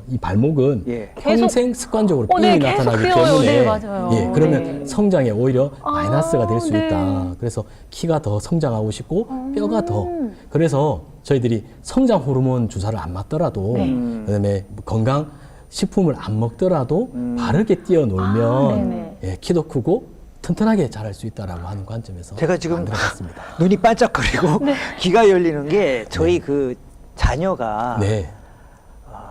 이 발목은 예. 평생 습관적으로 삔이 네, 계속 나타나기 휘어요. 때문에 네, 맞아요. 예, 그러면 네. 성장에 오히려 마이너스가 될 수 네. 있다. 그래서 키가 더 성장하고 싶고 뼈가 더 그래서 저희들이 성장 호르몬 주사를 안 맞더라도 네. 그다음에 건강 식품을 안 먹더라도 바르게 뛰어놀면 네네. 예, 키도 크고 튼튼하게 자랄 수 있다라고 하는 관점에서 제가 지금 만들어봤습니다. 눈이 반짝거리고 귀가 열리는 게 저희 그 자녀가 네,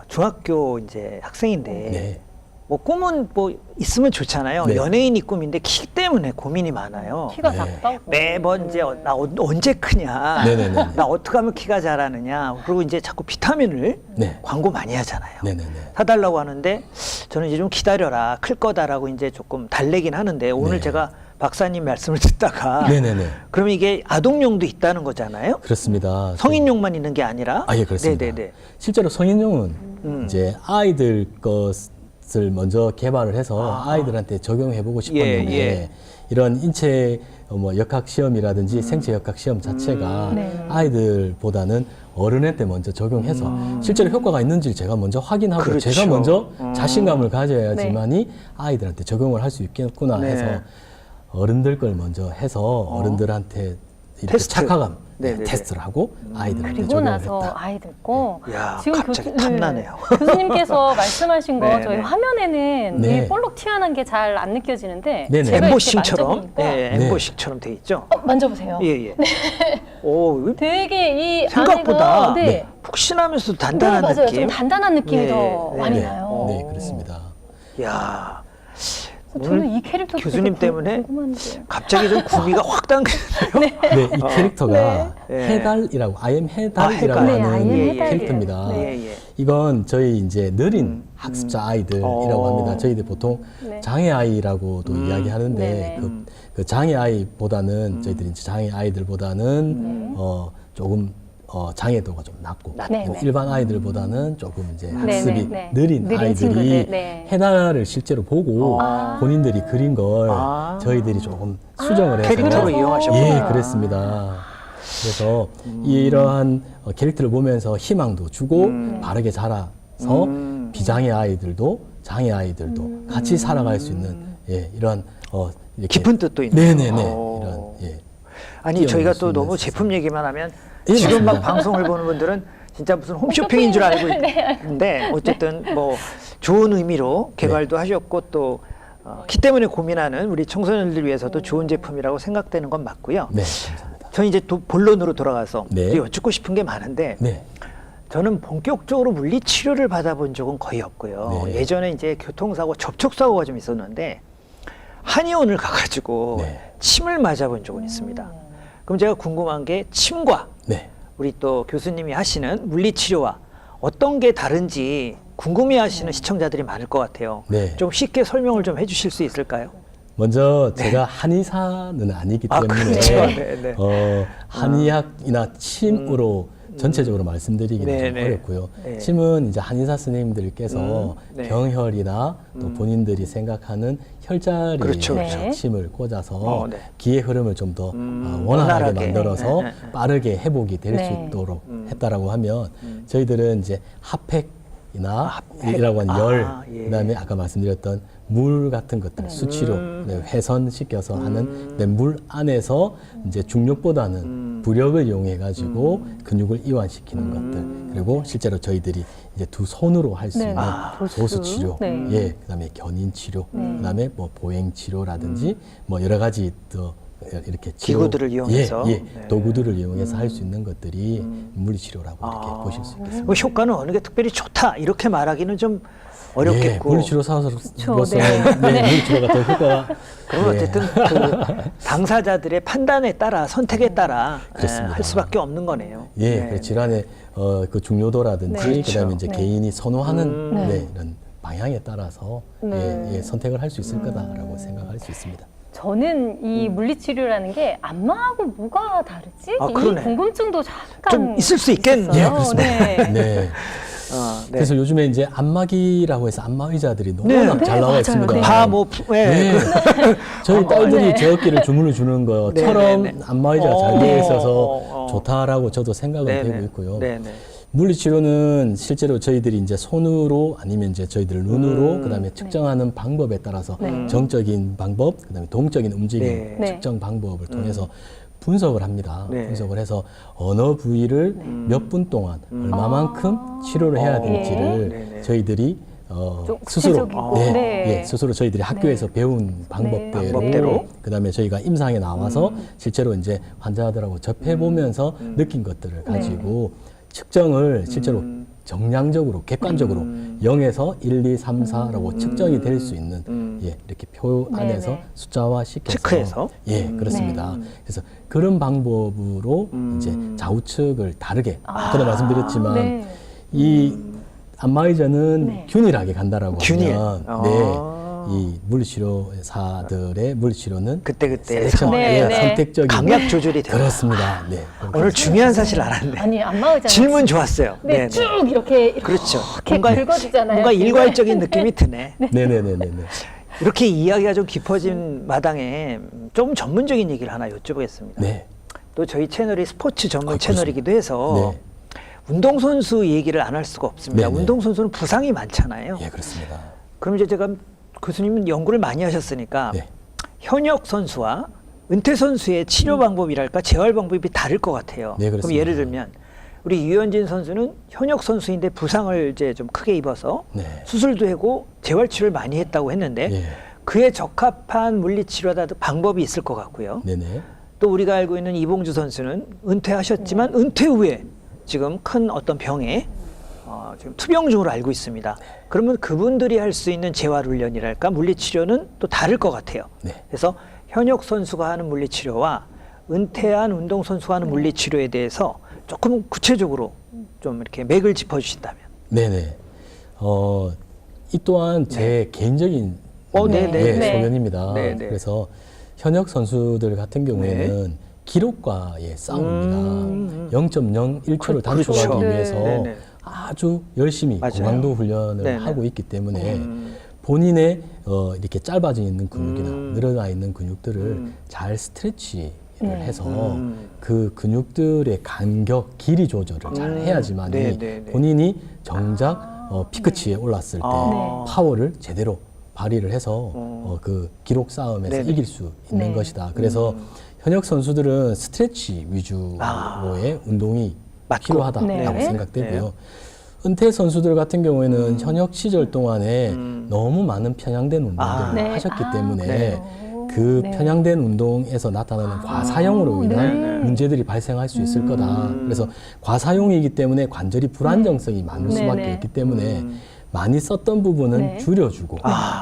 중학교 이제 학생인데 네, 뭐 꿈은 뭐 있으면 좋잖아요. 네. 연예인이 꿈인데 키 때문에 고민이 많아요. 키가 네. 작다고. 매번 이제 나 언제 크냐, 네네네. 나 어떻게 하면 키가 자라느냐, 그리고 이제 자꾸 비타민을 네. 광고 많이 하잖아요. 네, 네, 네. 사달라고 하는데 저는 이제 좀 기다려라, 클 거다라고 이제 조금 달래긴 하는데 오늘 네. 제가 박사님 말씀을 듣다가 네네네. 그러면 이게 아동용도 있다는 거잖아요. 그렇습니다. 성인용만 있는 게 아니라. 아, 예, 그렇습니다. 네네네. 실제로 성인용은 이제 아이들 것을 먼저 개발을 해서 아이들한테 적용해보고 싶었는데 예. 이런 인체 뭐 역학 시험이라든지 생체 역학 시험 자체가 네. 아이들보다는 어른한테 먼저 적용해서 실제로 효과가 있는지 제가 먼저 확인하고 그렇죠. 제가 먼저 자신감을 가져야지만이 아이들한테 적용을 할 수 있겠구나 네. 해서 어른들 걸 먼저 해서 어른들한테 이렇게 테스트. 착화감 네네네. 테스트를 하고 아이들한테 그리고 적용을 나서 했다. 아이들 거 야, 지금 갑자기 탐나네요. 교수님께서 말씀하신 거 네, 저희 네. 화면에는 네. 이 볼록 튀어나온 게 잘 안 느껴지는데 네네. 제가 이렇게 엠보싱처럼, 만져보니까 네, 네. 엠보싱처럼 돼 있죠. 만져보세요. 예, 예. 오, 되게 이 생각보다 안에가 네. 푹신하면서 네, 단단한 맞아요. 느낌. 좀 단단한 느낌이 네, 더 네, 많이 네. 나요. 네, 그렇습니다. 야, 저는 이 캐릭터 교수님 때문에 궁금한데. 갑자기 좀 구미가 확 당기는데요. 네, 이 캐릭터가 네. 해달이라고 I am 해달이라고 해달. 네, I am 하는 해달이에요. 캐릭터입니다. 네, 예. 이건 저희 이제 느린 학습자 아이들이라고 합니다. 저희들 보통 네. 장애 아이라고도 이야기하는데 네네. 그 장애 아이보다는 저희들이 이제 장애 아이들보다는 조금 장애도가 좀 낮고 네, 또 네. 일반 아이들보다는 조금 이제 네, 학습이 네, 네. 느린 느린 아이들이 친구들, 네. 해달을 실제로 보고 본인들이 그린 걸 아. 저희들이 조금 수정을 해서 캐릭터로 이용하셨구나. 예, 그랬습니다. 그래서 이러한 캐릭터를 보면서 희망도 주고 바르게 자라서 비장애 아이들도 장애 아이들도 같이 살아갈 수 있는 이러한 이렇게 깊은 뜻도 있네요. 네네네. 오. 이런 아니 뛰어넘을 저희가 수 또 있는 너무 세상. 제품 얘기만 하면 예, 지금 막 맞습니다. 방송을 보는 분들은 진짜 무슨 홈쇼핑인 줄 알고 있는데 어쨌든 뭐 좋은 의미로 개발도 하셨고 또 키 때문에 고민하는 우리 청소년들 위해서도 좋은 제품이라고 생각되는 건 맞고요. 네, 감사합니다. 저는 이제 또 본론으로 돌아가서 네. 이제 여쭙고 싶은 게 많은데 네. 저는 본격적으로 물리치료를 받아본 적은 거의 없고요. 네. 예전에 이제 교통사고, 접촉사고가 좀 있었는데 한의원을 가가지고 네. 침을 맞아본 적은 있습니다. 그럼 제가 궁금한 게 침과 네. 우리 또 교수님이 하시는 물리치료와 어떤 게 다른지 궁금해하시는 시청자들이 많을 것 같아요. 네. 좀 쉽게 설명을 좀 해주실 수 있을까요? 먼저 제가 한의사는 아니기 아, 때문에 그렇죠. 네, 네. 한의학이나 침으로 전체적으로 말씀드리기는 네, 좀 네. 어렵고요. 네. 침은 이제 한의사 선생님들께서 네. 경혈이나 또 본인들이 생각하는 혈자리에 그렇죠, 그렇죠. 네. 침을 꽂아서 네. 기의 흐름을 좀 더 원활하게 원활하게. 만들어서 네, 네, 네. 빠르게 회복이 될 수 네. 있도록 했다라고 하면 저희들은 이제 핫팩이나 이라고 하는 열, 예. 그다음에 아까 말씀드렸던 물 같은 것들, 수치료, 회선시켜서 하는 물 안에서 이제 중력보다는 부력을 이용해 가지고 근육을 이완시키는 것들, 그리고 실제로 저희들이 이제 두 손으로 할 수 네, 있는 네. 도수 치료, 네. 예, 그다음에 견인 치료, 그다음에 뭐 보행 치료라든지 뭐 여러 가지 또 이렇게 치료, 기구들을 이용해서. 예, 네. 도구들을 이용해서 할 수 있는 것들이 물리치료라고 이렇게 아. 보실 수 있겠습니다. 그 효과는 어느 게 특별히 좋다 이렇게 말하기는 좀 어렵겠고. 예, 물리치료사로서 네. 네, 물리치료가 더 효과가 그럼 예. 어쨌든 그 당사자들의 판단에 따라 선택에 따라 그렇습니다. 할 수밖에 없는 거네요. 예, 네. 그 질환의 그 중요도라든지 네. 그다음에 이제 네. 개인이 선호하는 네. 네, 이런 방향에 따라서 네. 예, 선택을 할 수 있을 거다라고 생각할 수 있습니다. 저는 이 물리치료라는 게 안마하고 뭐가 다르지? 아, 이 그러네. 궁금증도 잠깐 좀 있을 수 있겠네요. 있었어요. 예, 그렇습니다. 네. 네. 네. 그래서 요즘에 이제 안마기라고 해서 안마 의자들이 네. 너무나 잘 네, 나와 맞아요. 있습니다. 네. 파, 뭐, 네. 저희 딸들이 네. 제 어깨를 주물러 주는 것처럼 네, 네, 네. 안마 의자가 잘 되어 있어서 어. 좋다라고 저도 생각은 네, 되고 네. 있고요. 네, 네. 물리치료는 실제로 저희들이 이제 손으로 아니면 이제 저희들 눈으로 그다음에 측정하는 방법에 따라서 네. 정적인 방법, 그다음에 동적인 움직임 네. 측정 방법을 통해서 분석을 합니다. 네. 분석을 해서 어느 부위를 몇 분 동안 얼마만큼 치료를 해야 될지를 네. 네. 저희들이 좀 스스로 구체적이고. 네, 네. 예, 스스로 저희들이 학교에서 배운 방법대로, 방법대로. 그다음에 저희가 임상에 나와서 실제로 이제 환자들하고 접해 보면서 느낀 것들을 가지고 측정을 실제로 정량적으로 객관적으로 0에서 1, 2, 3, 4라고 측정이 될 수 있는 예, 이렇게 표 안에서 네네. 숫자화 시켜서 체크해서? 예, 그렇습니다. 그래서 그런 방법으로 이제 좌우측을 다르게 아까도 말씀드렸지만 네. 이 안마의자는 네. 균일하게 간다라고 균일. 하면 아. 네. 이 물리치료사들의 물리치료는 그때 셀렉션, 네, 예, 네. 선택적인 강약 조절이 돼요. 그렇습니다. 네. 오늘 중요한 사실 알았네. 아니 안마 의자 질문 좋았어요. 네, 쭉 이렇게 그렇죠. 이렇게 긁어지잖아요. 뭔가 일괄적인 느낌이 드네. 네네네네. 이렇게 이야기가 좀 깊어진 마당에 좀 전문적인 얘기를 하나 여쭤보겠습니다. 네. 또 저희 채널이 스포츠 전문 아, 채널이기도 해서 네. 운동선수 얘기를 안 할 수가 없습니다. 네네. 운동선수는 부상이 많잖아요. 예, 그렇습니다. 그럼 이제 제가 교수님은 연구를 많이 하셨으니까 네. 현역 선수와 은퇴 선수의 치료 방법이랄까 재활 방법이 다를 것 같아요. 네, 그럼 그렇습니다. 예를 들면 우리 유현진 선수는 현역 선수인데 부상을 이제 좀 크게 입어서 네. 수술도 하고 재활 치료를 많이 했다고 했는데 예. 그에 적합한 물리 치료다 방법이 있을 것 같고요. 네네. 또 우리가 알고 있는 이봉주 선수는 은퇴하셨지만 은퇴 후에 지금 큰 어떤 병에 지금 투병 중으로 알고 있습니다. 그러면 그분들이 할 수 있는 재활 훈련이랄까 물리 치료는 또 다를 것 같아요. 네. 그래서 현역 선수가 하는 물리 치료와 은퇴한 운동 선수가 하는 물리 치료에 대해서 조금 구체적으로 좀 이렇게 맥을 짚어 주신다면. 네네. 이 또한 제 개인적인 네네. 예, 네. 소견입니다. 네네. 그래서 현역 선수들 같은 경우에는 기록과의 싸움입니다. 0.01초를 단축하기 그렇죠. 위해서 네네. 아주 열심히 맞아요. 고강도 훈련을 네네. 하고 있기 때문에 본인의 이렇게 짧아져 있는 근육이나 늘어나 있는 근육들을 잘 스트레치 네. 해서 그 근육들의 간격, 길이 조절을 잘 해야지만이 네, 네, 네. 본인이 정작 피크치에 올랐을 때 네. 파워를 제대로 발휘를 해서 그 기록 싸움에서 네, 네. 이길 수 있는 네. 것이다. 그래서 현역 선수들은 스트레치 위주로의 운동이 맞고. 필요하다라고 네. 생각되고요. 은퇴 선수들 같은 경우에는 현역 시절 동안에 너무 많은 편향된 운동들을 네. 하셨기 아, 때문에 그래요? 그 네. 편향된 운동에서 나타나는 과사용으로 인한 문제들이 발생할 수 있을 거다. 그래서 과사용이기 때문에 관절이 불안정성이 많을 수밖에 네. 없기 때문에 많이 썼던 부분은 네. 줄여주고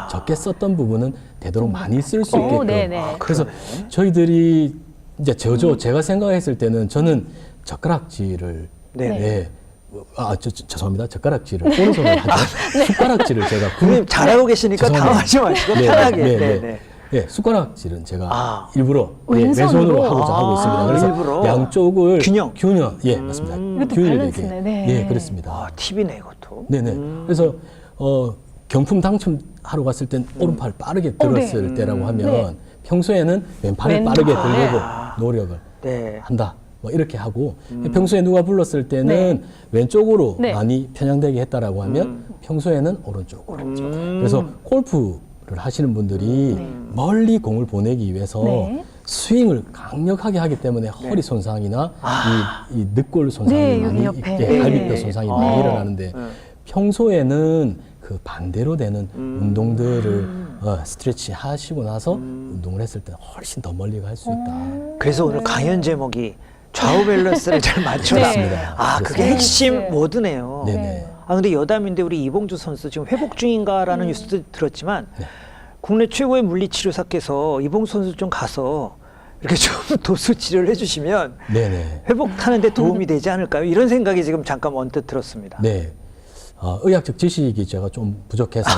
적게 썼던 부분은 되도록 많이 쓸 수 오, 있게끔. 네네. 그래서 저희들이 이제 제가 생각했을 때는 저는 젓가락질을 네. 네. 죄송합니다. 젓가락질을 오른손으로 하죠. 숟가락질을 제가 선생님 잘하고 계시니까 죄송합니다. 당황하지 마시고 네, 편하게. 네, 네, 네. 네. 예, 숟가락질은 제가 왼손으로? 일부러 왼손으로 하고자 하고 있습니다. 그래서 일부러? 양쪽을 균형. 예, 맞습니다. 이것도 균일되게. 밸런스네, 네. 예, 그렇습니다. 아, 팁이네 이것도. 네네. 그래서 경품 당첨하러 갔을 땐 오른팔 빠르게 들었을 때라고 하면 네. 평소에는 왼팔을 왼팔. 빠르게 들려고 노력을 네. 한다. 뭐 이렇게 하고 평소에 누가 불렀을 때는 왼쪽으로 네. 많이 편향되게 했다라고 하면 평소에는 오른쪽으로. 그래서 골프를 하시는 분들이 멀리 공을 보내기 위해서 네. 스윙을 강력하게 하기 때문에 허리 손상이나 이 늑골 손상이 네, 많이 여기 옆에. 있게 갈비뼈 네. 손상이 많이 일어나는데 평소에는 그 반대로 되는 운동들을 스트레치 하시고 나서 운동을 했을 때 훨씬 더 멀리 갈 수 있다. 그래서 오늘 강연 제목이 좌우 밸런스를 잘 맞춰라. 네. 아, 그게 그렇습니다. 핵심 네. 워드네요. 네네. 아, 근데 여담인데 우리 이봉주 선수 지금 회복 중인가라는 뉴스도 들었지만 네. 국내 최고의 물리치료사께서 이봉주 선수 좀 가서 이렇게 좀 도수 치료를 해주시면 네네. 회복하는 데 도움이 되지 않을까요? 이런 생각이 지금 잠깐 언뜻 들었습니다. 네. 의학적 지식이 제가 좀 부족해서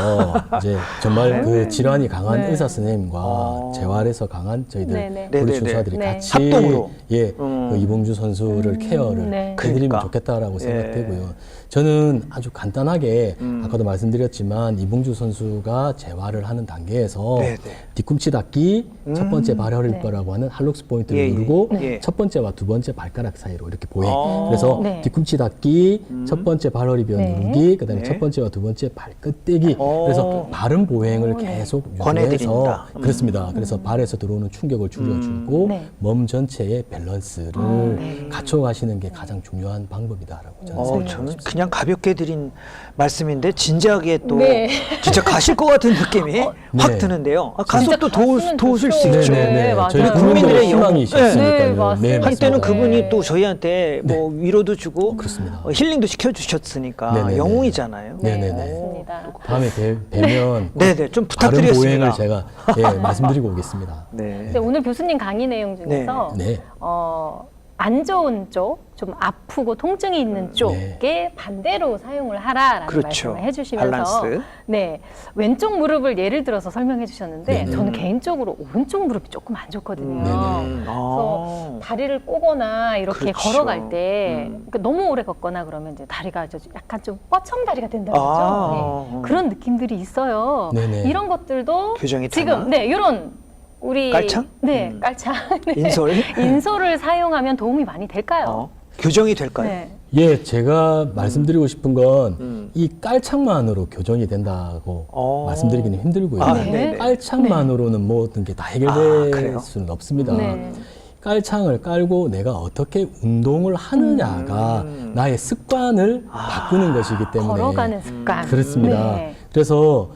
이제 정말 그 질환이 강한 네. 의사 선생님과 재활에서 강한 저희들 네네. 물리치료사들이 네네. 같이 합동으로. 그 이봉주 선수를 케어를 네. 해드리면 그러니까. 좋겠다라고 예. 생각되고요. 저는 아주 간단하게 아까도 말씀드렸지만 이봉주 선수가 재활을 하는 단계에서 네네. 뒤꿈치 닿기 첫 번째 발허리뼈라고 하는 할록스 포인트를 예, 예. 누르고 네. 첫 번째와 두 번째 발가락 사이로 이렇게 보행. 아. 그래서 네. 뒤꿈치 닿기, 첫 번째 발허리뼈 네. 누르기, 그다음에 네. 첫 번째와 두 번째 발끝 떼기. 그래서 바른 보행을 계속 유지해서 권해드린다. 그렇습니다. 그래서 발에서 들어오는 충격을 줄여주고 네. 몸 전체의 밸런스를 갖춰가시는 게 가장 중요한 방법이다라고 저는 저는 생각합니다. 그냥 가볍게 드린 말씀인데 진지하게 또 네. 진짜 가실 것 같은 느낌이 확 네. 드는데요. 아, 가서 진짜 또 갔으면 도우실 수 좋죠. 있죠. 네, 맞아요. 저희 네, 국민들의 국민들의 희망이셨으니까요. 네, 맞습니다. 한때는 맞습니다. 그분이 또 저희한테 뭐 위로도 주고 그렇습니다. 힐링도 시켜주셨으니까 네네네. 영웅이잖아요. 네네네. 맞습니다. 다음에 뵈면 네네, 좀 바른 부탁드리겠습니다. 보행을 제가 말씀드리고 오겠습니다. 네. 근데 오늘 교수님 강의 내용 중에서 네. 안 좋은 쪽, 좀 아프고 통증이 있는 쪽에 반대로 사용을 하라라는 그렇죠. 말씀을 해주시면서 밸런스. 네, 왼쪽 무릎을 예를 들어서 설명해 주셨는데 네네. 저는 개인적으로 오른쪽 무릎이 조금 안 좋거든요. 네네. 그래서 다리를 꼬거나 이렇게 그렇죠. 걸어갈 때 그러니까 너무 오래 걷거나 그러면 이제 다리가 약간 좀 뻗청다리가 된다고 아. 그러죠. 네. 그런 느낌들이 있어요. 네네. 이런 것들도 교정이 지금 되나? 이런 우리 깔창? 네, 깔창. 네. 인솔? 인솔을 사용하면 도움이 많이 될까요? 교정이 될까요? 네. 예, 제가 말씀드리고 싶은 건 이 깔창만으로 교정이 된다고 말씀드리기는 힘들고요. 아, 네. 네네. 깔창만으로는 모든 게 다 아, 해결될 그래요? 수는 없습니다. 네. 깔창을 깔고 내가 어떻게 운동을 하느냐가 나의 습관을 바꾸는 것이기 때문에 걸어가는 습관. 그렇습니다. 네. 그래서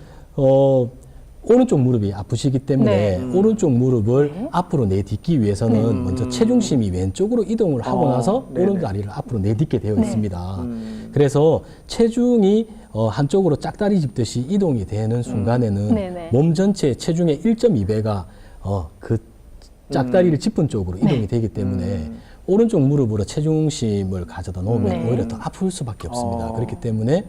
오른쪽 무릎이 아프시기 때문에 네. 오른쪽 무릎을 앞으로 내딛기 위해서는 먼저 체중심이 왼쪽으로 이동을 하고 나서 네네. 오른다리를 앞으로 내딛게 되어 네. 있습니다. 그래서 체중이 한쪽으로 짝다리 짚듯이 이동이 되는 순간에는 네네. 몸 전체 체중의 1.2배가 그 짝다리를 짚은 쪽으로 이동이 되기 때문에 오른쪽 무릎으로 체중심을 가져다 놓으면 네. 오히려 더 아플 수밖에 없습니다. 그렇기 때문에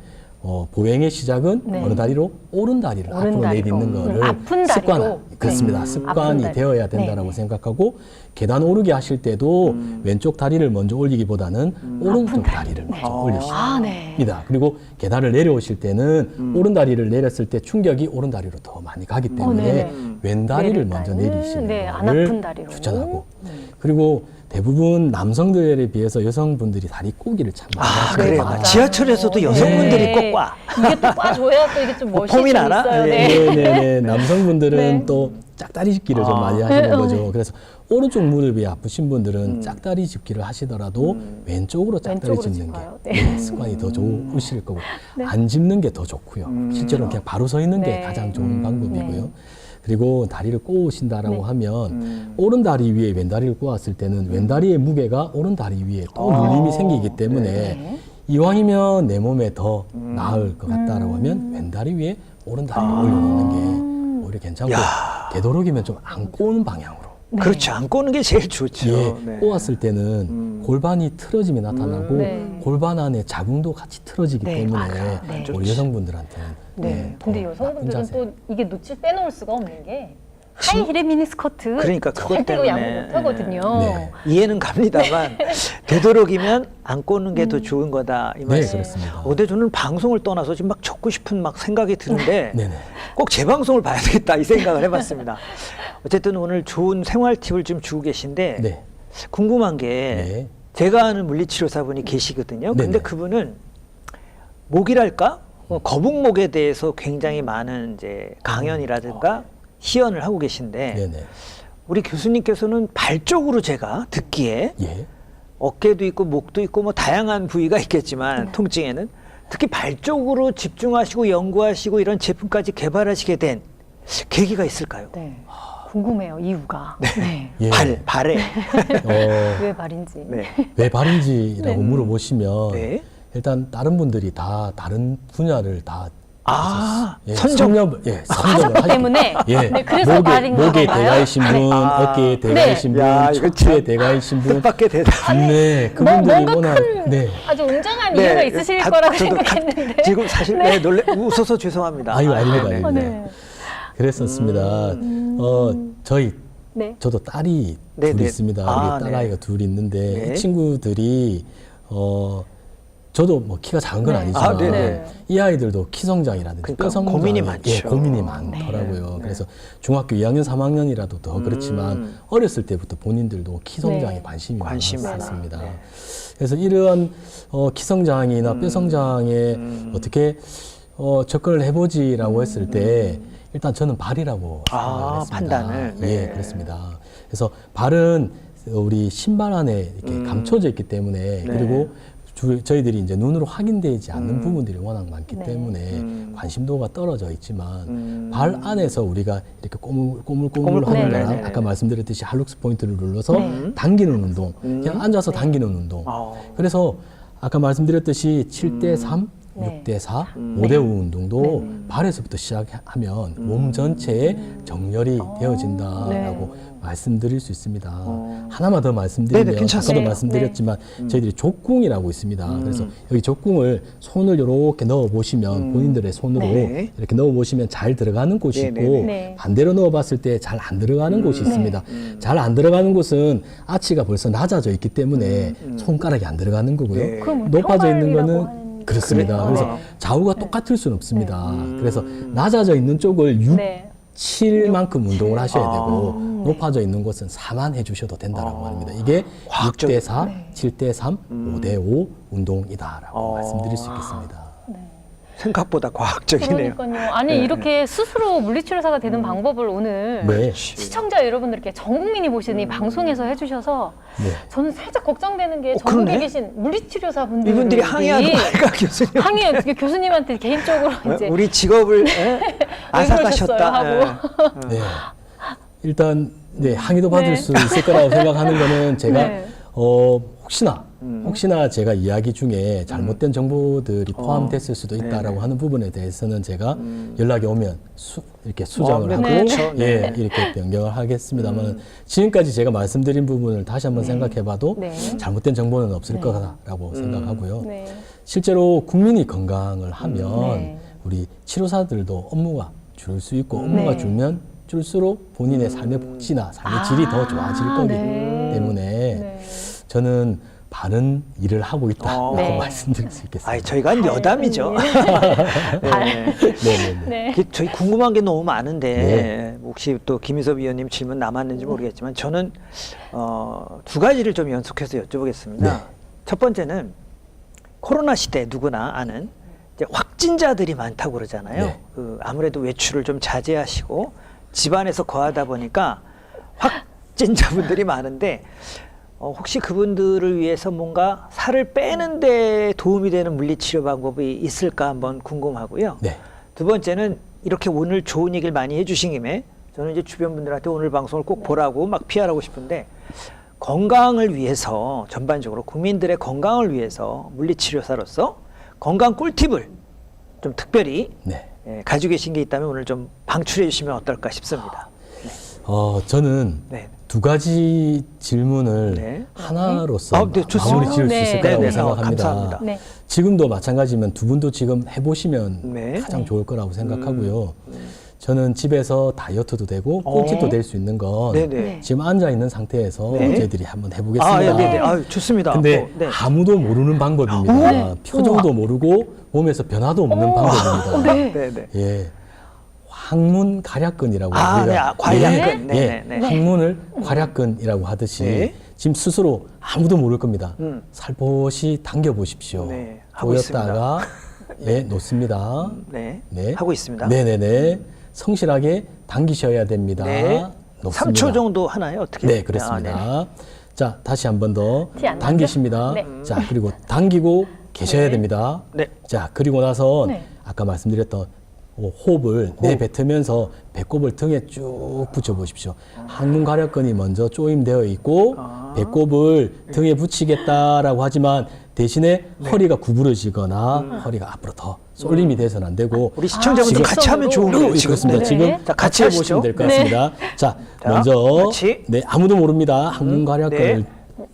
보행의 시작은 네. 어느 다리로? 오른 다리를 오른 앞으로 다리로. 내딛는 거를 아픈 다리로. 습관, 그렇습니다. 네. 습관이 아픈 다리. 되어야 된다라고 네. 생각하고 계단 오르기 하실 때도 왼쪽 다리를 먼저 올리기보다는 오른쪽 다리를 먼저 올리십니다. 아, 네. 그리고 계단을 내려오실 때는 오른 다리를 내렸을 때 충격이 오른 다리로 더 많이 가기 때문에 네네. 왼 다리를 내릴 먼저 때는, 내리시는 네, 안 것을 아픈 다리로. 추천하고 그리고 대부분 남성들에 비해서 여성분들이 다리 꼬기를 참 많이 그래요. 하시거든요. 지하철에서도 여성분들이 꼭 와. 이게 또 꽈줘야 또 이게 좀 멋있게 폼이 나나? 있어요. 네. 네. 네네네. 남성분들은 네. 또 짝다리 짚기를 좀 많이 하시는 네, 거죠. 네. 그래서 오른쪽 무릎이 아프신 분들은 짝다리 짚기를 하시더라도 왼쪽으로 짝다리 왼쪽으로 짚는 게 짚어요. 네. 습관이 더 좋으실 거고 안 짚는 게 더 좋고요. 실제로 그냥 바로 서 있는 게 네. 가장 좋은 방법이고요. 그리고 다리를 꼬으신다라고 네. 하면 오른 다리 위에 왼 다리를 꼬았을 때는 왼 다리의 무게가 오른 다리 위에 또 눌림이 생기기 때문에 네. 이왕이면 내 몸에 더 나을 것 같다라고 하면 왼 다리 위에 오른 다리를 올려놓는 게 오히려 괜찮고 되도록이면 좀 안 꼬는 방향으로. 그렇죠. 안 꼬는 게 제일 좋죠. 예, 네. 꼬았을 때는 골반이 틀어짐이 나타나고 네. 골반 안에 자궁도 같이 틀어지기 네. 때문에 네. 우리 여성분들한테는 네. 더 근데 나쁜 여성분들은 자세. 또 이게 놓칠 빼놓을 수가 없는 게 하이힐의 미니스커트 그러니까 그것 절대로 때문에. 양보 못하거든요. 네. 이해는 갑니다만 되도록이면 안 꼬는 게 더 좋은 거다 이 네, 말씀. 그렇습니다. 근데 저는 방송을 떠나서 지금 막 적고 싶은 막 생각이 드는데 네네. 꼭 제 방송을 봐야 되겠다 이 생각을 해봤습니다. 어쨌든 오늘 좋은 생활 팁을 좀 주고 계신데 네. 궁금한 게 네. 제가 아는 물리치료사분이 계시거든요. 근데 네네. 그분은 목이랄까 거북목에 대해서 굉장히 많은 이제 강연이라든가 시연을 하고 계신데 네네. 우리 교수님께서는 발 쪽으로 제가 듣기에 예. 어깨도 있고 목도 있고 뭐 다양한 부위가 있겠지만 통증에는 특히 발 쪽으로 집중하시고 연구하시고 이런 제품까지 개발하시게 된 계기가 있을까요? 네. 궁금해요, 이유가. 네. 예. 발에. 왜 발인지. 네. 왜 발인지라고 네. 물어보시면 네. 일단 다른 분들이 다 다른 분야를 다 선정. 선정을 하시 때문에? 예, 네, 그래서 발인 목에 건가요? 대가이신 분, 어깨에 대가이신 분, 야, 이거 척추에 참 대가이신 분, 뜻밖의 대답. 네, 그분들이 뭔가 워낙 큰 아주 웅장한 이유가 있으실 거라고 저도 생각했는데. 지금 사실 네, 놀래 웃어서 죄송합니다. 아유, 아닙니다, 네, 네. 아닙니다. 네. 그랬었습니다. 저도 딸이 네, 둘 네. 있습니다. 아, 우리 딸아이가 둘 있는데 네. 이 친구들이 저도 뭐 키가 작은 건 네. 아니지만 아, 네, 네. 이 아이들도 키 성장이라든지 그러니까 뼈 성장에 고민이 많죠. 예, 고민이 많더라고요. 네. 그래서 중학교 2학년, 3학년이라도 더 그렇지만 어렸을 때부터 본인들도 키 성장에 네. 관심이 관심이 많았습니다. 많아. 네. 그래서 이러한 키 성장이나 뼈 성장에 어떻게 접근을 해보지라고 했을 때 일단 저는 발이라고 생각을 했습니다. 판단을. 네. 예, 그렇습니다. 그래서 발은 우리 신발 안에 이렇게 감춰져 있기 때문에 그리고 저희들이 이제 눈으로 확인되지 않는 부분들이 워낙 많기 네. 때문에 관심도가 떨어져 있지만 발 안에서 우리가 이렇게 꼬물꼬물 꼬물꼬물. 하는 네, 거랑 네, 네. 아까 말씀드렸듯이 할룩스 포인트를 눌러서 네. 당기는 운동, 그냥 앉아서 당기는 운동. 그래서 아까 말씀드렸듯이 7대3, 네. 6대4, 5대5 운동도 발에서부터 시작하면 몸 전체에 정렬이 되어진다라고 말씀드릴 수 있습니다. 하나만 더 말씀드리면 네네, 괜찮습니다. 아까도 말씀드렸지만 저희들이 족궁이라고 있습니다. 그래서 여기 족궁을 손을 이렇게 넣어 보시면 본인들의 손으로 네. 이렇게 넣어 보시면 잘 들어가는 곳이 네네네. 있고 네. 반대로 넣어 봤을 때 잘 안 들어가는 곳이 있습니다. 잘 안 들어가는 곳은 아치가 벌써 낮아져 있기 때문에 손가락이 안 들어가는 거고요. 네. 그럼 높아져 있는 평발이라고 거는 하는 그렇습니다. 거죠? 그래서 네. 좌우가 똑같을 수는 없습니다. 그래서 낮아져 있는 쪽을 6, 네. 7만큼 운동을 하셔야 되고 높아져 있는 곳은 4만 해주셔도 된다라고 합니다. 이게 과학적. 6대4, 7대3, 5대5 운동이다라고 말씀드릴 수 있겠습니다. 생각보다 과학적이네요. 그러니까요. 아니 이렇게 스스로 물리치료사가 되는 방법을 오늘 네. 시청자 여러분들께 전 국민이 보시는 이 방송에서 해주셔서 네. 저는 살짝 걱정되는 게 그러네? 전국에 계신 물리치료사분들이 이분들이 항의하는 거니까 교수님. 항의 교수님한테 개인적으로 이제 우리 직업을 앗아가셨다. 하고. 네. 일단 항의도 받을 네. 수 있을 거라고 생각하는 거는 제가 네. 혹시나 제가 이야기 중에 잘못된 정보들이 포함됐을 수도 있다라고 네네. 하는 부분에 대해서는 제가 연락이 오면 이렇게 수정을 네, 하고 그렇죠. 네. 이렇게 변경을 하겠습니다만 지금까지 제가 말씀드린 부분을 다시 한번 생각해봐도 네. 잘못된 정보는 없을 거라고 생각하고요. 네. 실제로 국민이 건강을 하면 네. 우리 치료사들도 업무가 줄 수 있고 업무가 네. 줄면 줄수록 본인의 삶의 복지나 삶의 질이 더 좋아질 거기 네. 때문에 네. 저는 바른 일을 하고 있다라고 네. 말씀드릴 수 있겠습니다. 아이, 저희가 여담이죠. 네. 네네네. 네. 저희 궁금한 게 너무 많은데 네. 혹시 또 김희섭 위원님 질문 남았는지 모르겠지만 저는 두 가지를 좀 연속해서 여쭤보겠습니다. 네. 첫 번째는 코로나 시대 누구나 아는 이제 확진자들이 많다고 그러잖아요. 네. 아무래도 외출을 좀 자제하시고 집안에서 거하다 보니까 확진자분들이 많은데 혹시 그분들을 위해서 뭔가 살을 빼는 데 도움이 되는 물리치료 방법이 있을까 한번 궁금하고요. 네. 두 번째는 이렇게 오늘 좋은 얘기를 많이 해주신 김에 저는 이제 주변 분들한테 오늘 방송을 꼭 보라고 막 PR하고 싶은데 건강을 위해서 전반적으로 국민들의 건강을 위해서 물리치료사로서 건강 꿀팁을 좀 특별히 네. 가지고 계신 게 있다면 오늘 좀 방출해 주시면 어떨까 싶습니다. 저는 네. 두 가지 질문을 네. 하나로서 네, 좋습니다. 마무리 지을 수 네. 있을 거라고 네, 네. 생각합니다. 감사합니다. 네. 지금도 마찬가지면 두 분도 지금 해보시면 네. 가장 좋을 거라고 생각하고요. 저는 집에서 다이어트도 되고 꿀팁도 될 수 있는 건 네네. 지금 앉아 있는 상태에서 네. 저희들이 한번 해보겠습니다. 아, 네네. 아, 좋습니다. 근데 네. 아무도 모르는 방법입니다. 네. 표정도 모르고 몸에서 변화도 없는 방법입니다. 네. 네네. 예, 항문 가략근이라고 아, 네. 아, 괄약근. 예, 네네네. 항문을 괄약근이라고 하듯이 네. 지금 스스로 아무도 모를 겁니다. 음. 살포시 당겨 보십시오. 네, 하고 조였다가 예, 놓습니다. 네. 네. 하고 있습니다. 네네네. 성실하게 당기셔야 됩니다. 네. 놓습니다. 3초 정도 하나요? 어떻게? 네, 그렇습니다. 아, 자, 다시 한 번 더 티 안 나죠? 당기십니다. 네. 자, 그리고 당기고 계셔야 네. 됩니다. 네. 자, 그리고 나서 네. 아까 말씀드렸던 호흡을 내뱉으면서 배꼽을 등에 쭉 붙여보십시오. 항문 가략근이 먼저 조임되어 있고 배꼽을 등에 붙이겠다라고 하지만 대신에 허리가 구부러지거나 허리가 앞으로 더 쏠림이 돼서는 안 되고 우리 시청자분들 지금 같이 하면 좋은 거예요. 지금. 그렇습니다. 네. 지금 네. 자, 같이 해보시면 하시죠. 될 것 네. 같습니다. 자, 자, 먼저 같이. 네, 아무도 모릅니다. 항문 가략근을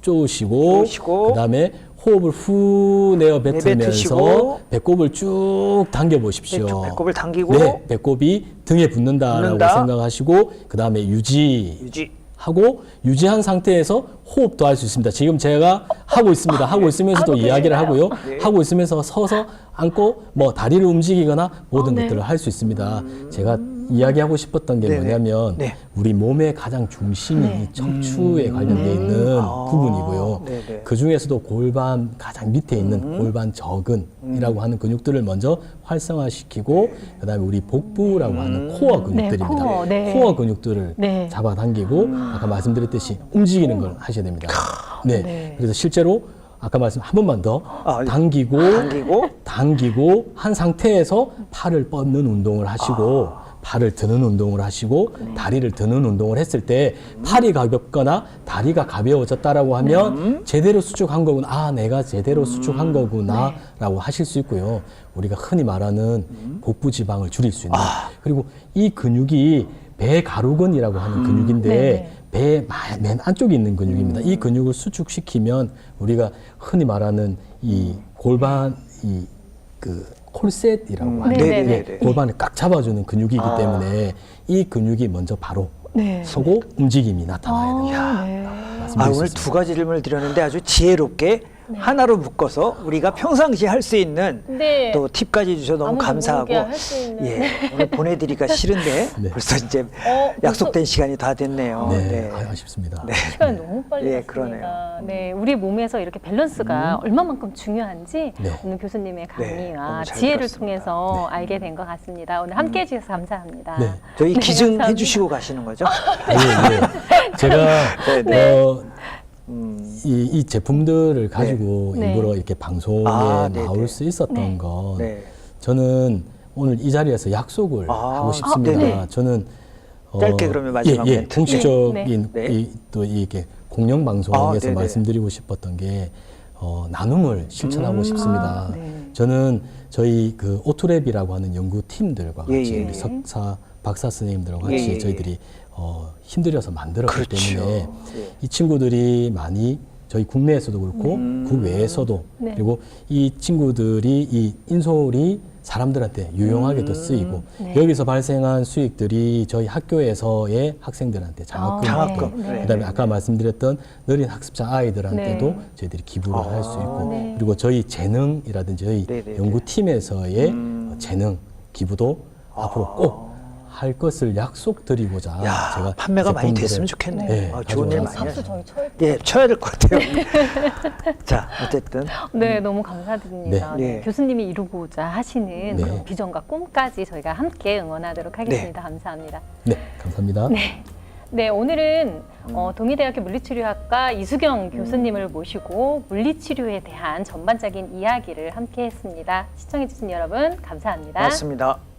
쪼으시고 쪼으시고. 그다음에 호흡을 후 내어 뱉으면서 내뱉으시고. 배꼽을 쭉 당겨 보십시오. 네, 배꼽을 당기고. 네, 배꼽이 등에 붙는다라고 붙는다. 생각하시고 그다음에 유지. 하고 유지한 상태에서 호흡도 할 수 있습니다. 지금 제가 하고 있습니다. 하고 있으면서도 하고 이야기를 계시나요? 하고요. 네. 하고 있으면서 서서 앉고 뭐 다리를 움직이거나 모든 네. 것들을 할 수 있습니다. 제가 이야기하고 싶었던 게 네네. 뭐냐면 네. 우리 몸의 가장 중심이 네. 이 척추에 관련되어 있는 아, 부분이고요. 네네. 그 중에서도 골반 가장 밑에 있는 골반 저근이라고 하는 근육들을 먼저 활성화시키고 그다음에 우리 복부라고 하는 코어 근육들입니다. 코어, 네. 코어 근육들을 네. 잡아당기고 아까 말씀드렸듯이 움직이는 걸 하셔야 됩니다. 네. 네. 그래서 실제로 아까 말씀 한 번만 더 아, 네. 당기고 당기고. 한 상태에서 팔을 뻗는 운동을 하시고 팔을 드는 운동을 하시고 다리를 드는 운동을 했을 때 팔이 가볍거나 다리가 가벼워졌다라고 하면 제대로 수축한 거구나. 아, 내가 제대로 수축한 거구나라고 하실 수 있고요. 우리가 흔히 말하는 복부 지방을 줄일 수 있는 그리고 이 근육이 배가루근이라고 하는 근육인데 네네. 배 맨 안쪽에 있는 근육입니다. 이 근육을 수축시키면 우리가 흔히 말하는 이 골반 그 콜셋이라고 하는 네네네. 예, 골반을 꽉 잡아주는 근육이기 때문에 이 근육이 먼저 바로 네. 서고 움직임이 나타나야 됩니다. 네. 아, 오늘 두 가지 질문을 드렸는데 아주 지혜롭게 하나로 묶어서 우리가 평상시에 할 수 있는 네. 또 팁까지 주셔서 너무 아무도 감사하고 모르게 할수 있는. 예, 오늘 보내드리기가 싫은데 네. 벌써 이제 벌써- 약속된 시간이 다 됐네요. 네, 아쉽습니다. 시간이 너무 빨리 예, 갔습니다. 그러네요. 네, 우리 몸에서 이렇게 밸런스가 얼마만큼 중요한지 네. 오늘 교수님의 강의와 너무 잘 지혜를 들었습니다. 통해서 알게 된 것 같습니다. 오늘 함께해 주셔서 감사합니다. 네. 저희 네, 기증해 감사합니다. 주시고 가시는 거죠? 예, 예. 제가 네, 이 제품들을 가지고 네. 일부러 이렇게 방송에 아, 네, 나올 네. 수 있었던 네. 건 네. 저는 오늘 이 자리에서 약속을 아, 하고 싶습니다. 네네. 저는 짧게 그러면 마지막 예, 멘트. 공식적인 네. 또 이렇게 공영 방송에서 아, 네네. 말씀드리고 싶었던 게 나눔을 실천하고 싶습니다. 네. 저는 저희 그 오투랩이라고 하는 연구팀들과 예, 같이 예. 우리 석사 박사 선생님들과 예, 같이 예, 예. 저희들이 힘들여서 만들었기 그렇죠. 때문에 예. 이 친구들이 많이 저희 국내에서도 그렇고 국외에서도 네. 그리고 이 친구들이 이 인솔이 사람들한테 유용하게도 쓰이고 네. 여기서 발생한 수익들이 저희 학교에서의 학생들한테 장학금, 장학금. 네. 그다음에 아까 말씀드렸던 느린 학습자 아이들한테도 네. 저희들이 기부를 할 수 있고 네. 그리고 저희 재능이라든지 저희 네, 네, 연구팀에서의 재능 기부도 앞으로 꼭 할 것을 약속드리고자 야, 제가 판매가 많이 제품들을- 됐으면 좋겠네요. 네, 좋은 일 가져와서 많이 박수 하죠. 저희 쳐야 예, 쳐야 될 것 같아요. 자, 어쨌든 네, 너무 감사드립니다. 네. 네, 교수님이 이루고자 하시는 네. 그런 비전과 꿈까지 저희가 함께 응원하도록 하겠습니다. 감사합니다. 네, 감사합니다. 네, 오늘은 동의대학교 물리치료학과 이수경 교수님을 모시고 물리치료에 대한 전반적인 이야기를 함께 했습니다. 시청해주신 여러분, 감사합니다. 고맙습니다.